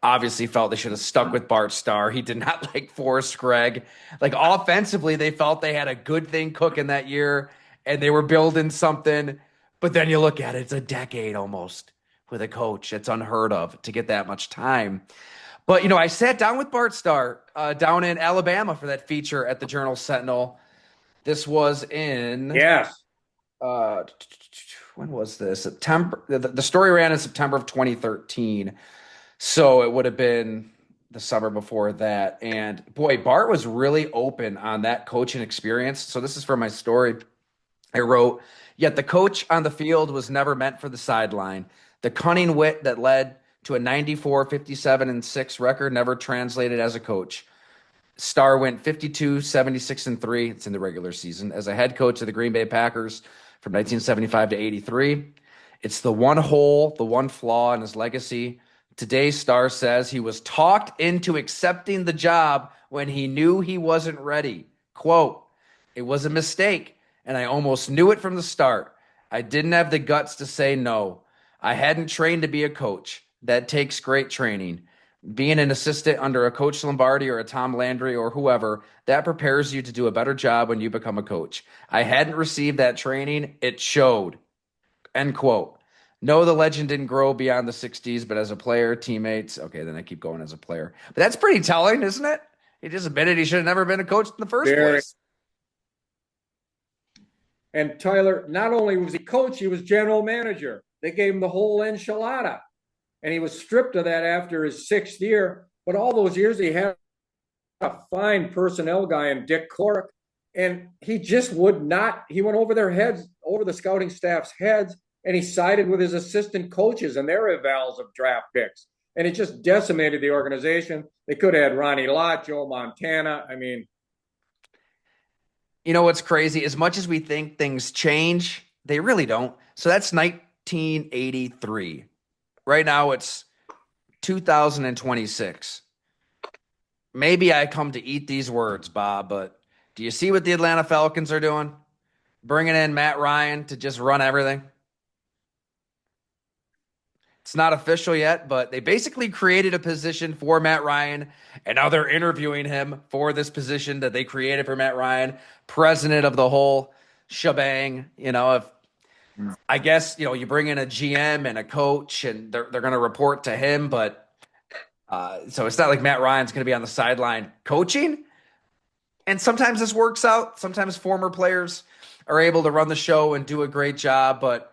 Obviously, felt they should have stuck with Bart Starr. He did not like Forrest Gregg. Like offensively, they felt they had a good thing cooking that year, and they were building something. But then you look at it; it's a decade almost with a coach. It's unheard of to get that much time. But, I sat down with Bart Starr down in Alabama for that feature at the Journal-Sentinel. This was in... Yes. When was this? September. The story ran in September of 2013. So it would have been the summer before that. And, boy, Bart was really open on that coaching experience. So this is from my story. I wrote, "Yet the coach on the field was never meant for the sideline. The cunning wit that led to a 94, 57, and 6 record never translated as a coach. Starr went 52, 76, and 3. It's in the regular season as a head coach of the Green Bay Packers from 1975 to 83. It's the one hole, the one flaw in his legacy. Today, Starr says he was talked into accepting the job when he knew he wasn't ready. Quote, it was a mistake, and I almost knew it from the start. I didn't have the guts to say no. I hadn't trained to be a coach. That takes great training. Being an assistant under a Coach Lombardi or a Tom Landry or whoever, that prepares you to do a better job when you become a coach. I hadn't received that training. It showed." End quote. No, the legend didn't grow beyond the 60s, but as a player, teammates. Okay, then I keep going as a player. But that's pretty telling, isn't it? He just admitted he should have never been a coach in the first place. And Tyler, not only was he coach, he was general manager. They gave him the whole enchilada. And he was stripped of that after his 6th year. But all those years, he had a fine personnel guy in Dick Cork. And he just would not. He went over their heads, over the scouting staff's heads, and he sided with his assistant coaches and their evals of draft picks. And it just decimated the organization. They could have had Ronnie Lott, Joe Montana. I mean, you know what's crazy? As much as we think things change, they really don't. So that's 1983. Right now it's 2026. Maybe I come to eat these words, Bob, but do you see what the Atlanta Falcons are doing? Bringing in Matt Ryan to just run everything. It's not official yet, but they basically created a position for Matt Ryan, and now they're interviewing him for this position that they created for Matt Ryan, president of the whole shebang. If I guess, you bring in a GM and a coach and they're going to report to him, but so it's not like Matt Ryan's going to be on the sideline coaching. And sometimes this works out. Sometimes former players are able to run the show and do a great job, but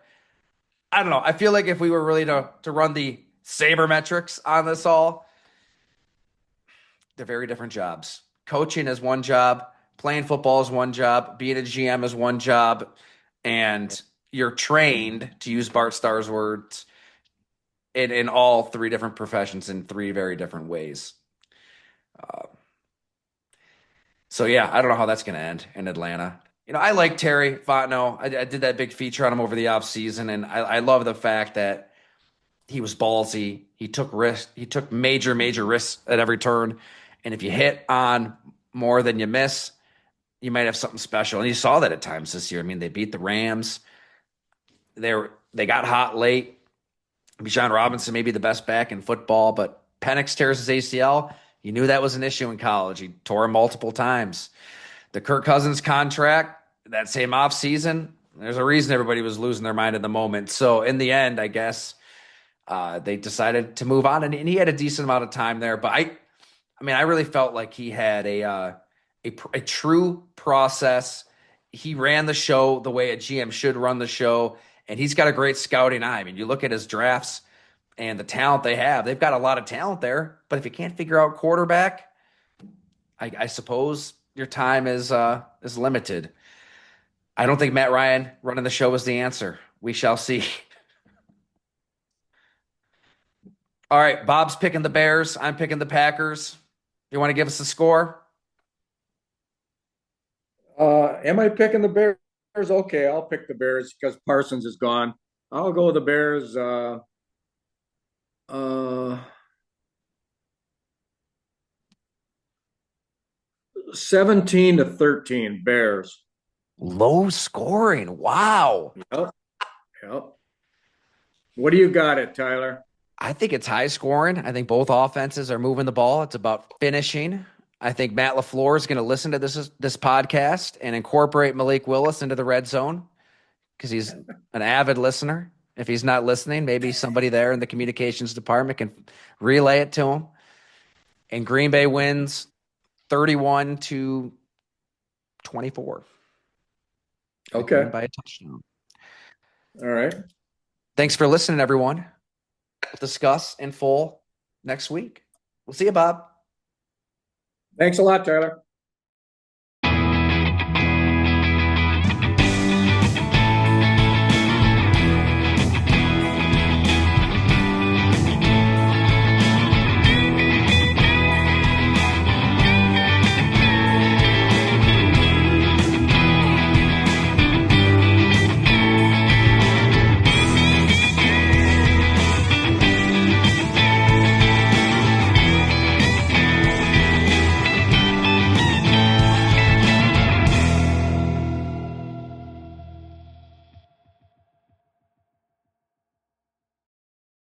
I don't know. I feel like if we were really to run the sabermetrics on this all, they're very different jobs. Coaching is one job. Playing football is one job. Being a GM is one job. And you're trained, to use Bart Starr's words, in all 3 different professions in 3 very different ways. So, yeah, I don't know how that's going to end in Atlanta. I like Terry Fontenot. I did that big feature on him over the offseason, and I love the fact that he was ballsy. He took risks. He took major, major risks at every turn. And if you hit on more than you miss, you might have something special. And you saw that at times this year. I mean, they beat the Rams. They got hot late. Bijan Robinson may be the best back in football, but Penix tears his ACL. You knew that was an issue in college. He tore him multiple times. The Kirk Cousins contract, that same offseason, there's a reason everybody was losing their mind at the moment. So in the end, I guess they decided to move on, and he had a decent amount of time there. But I really felt like he had a true process. He ran the show the way a GM should run the show, and he's got a great scouting eye. I mean, you look at his drafts and the talent they have. They've got a lot of talent there, but if you can't figure out quarterback, I suppose your time is limited. I don't think Matt Ryan running the show is the answer. We shall see. All right, Bob's picking the Bears. I'm picking the Packers. You want to give us a score? Am I picking the Bears? Okay, I'll pick the Bears because Parsons is gone. I'll go with the Bears. Uh, 17-13, Bears. Low scoring. Wow. Yep, yep. What do you got it, Tyler? I think it's high scoring. I think both offenses are moving the ball. It's about finishing. I think Matt LaFleur is going to listen to this podcast and incorporate Malik Willis into the red zone because he's an avid listener. If he's not listening, maybe somebody there in the communications department can relay it to him. And Green Bay wins 31-24. Okay. By a touchdown. All right. Thanks for listening, everyone. We'll discuss in full next week. We'll see you, Bob. Thanks a lot, Tyler.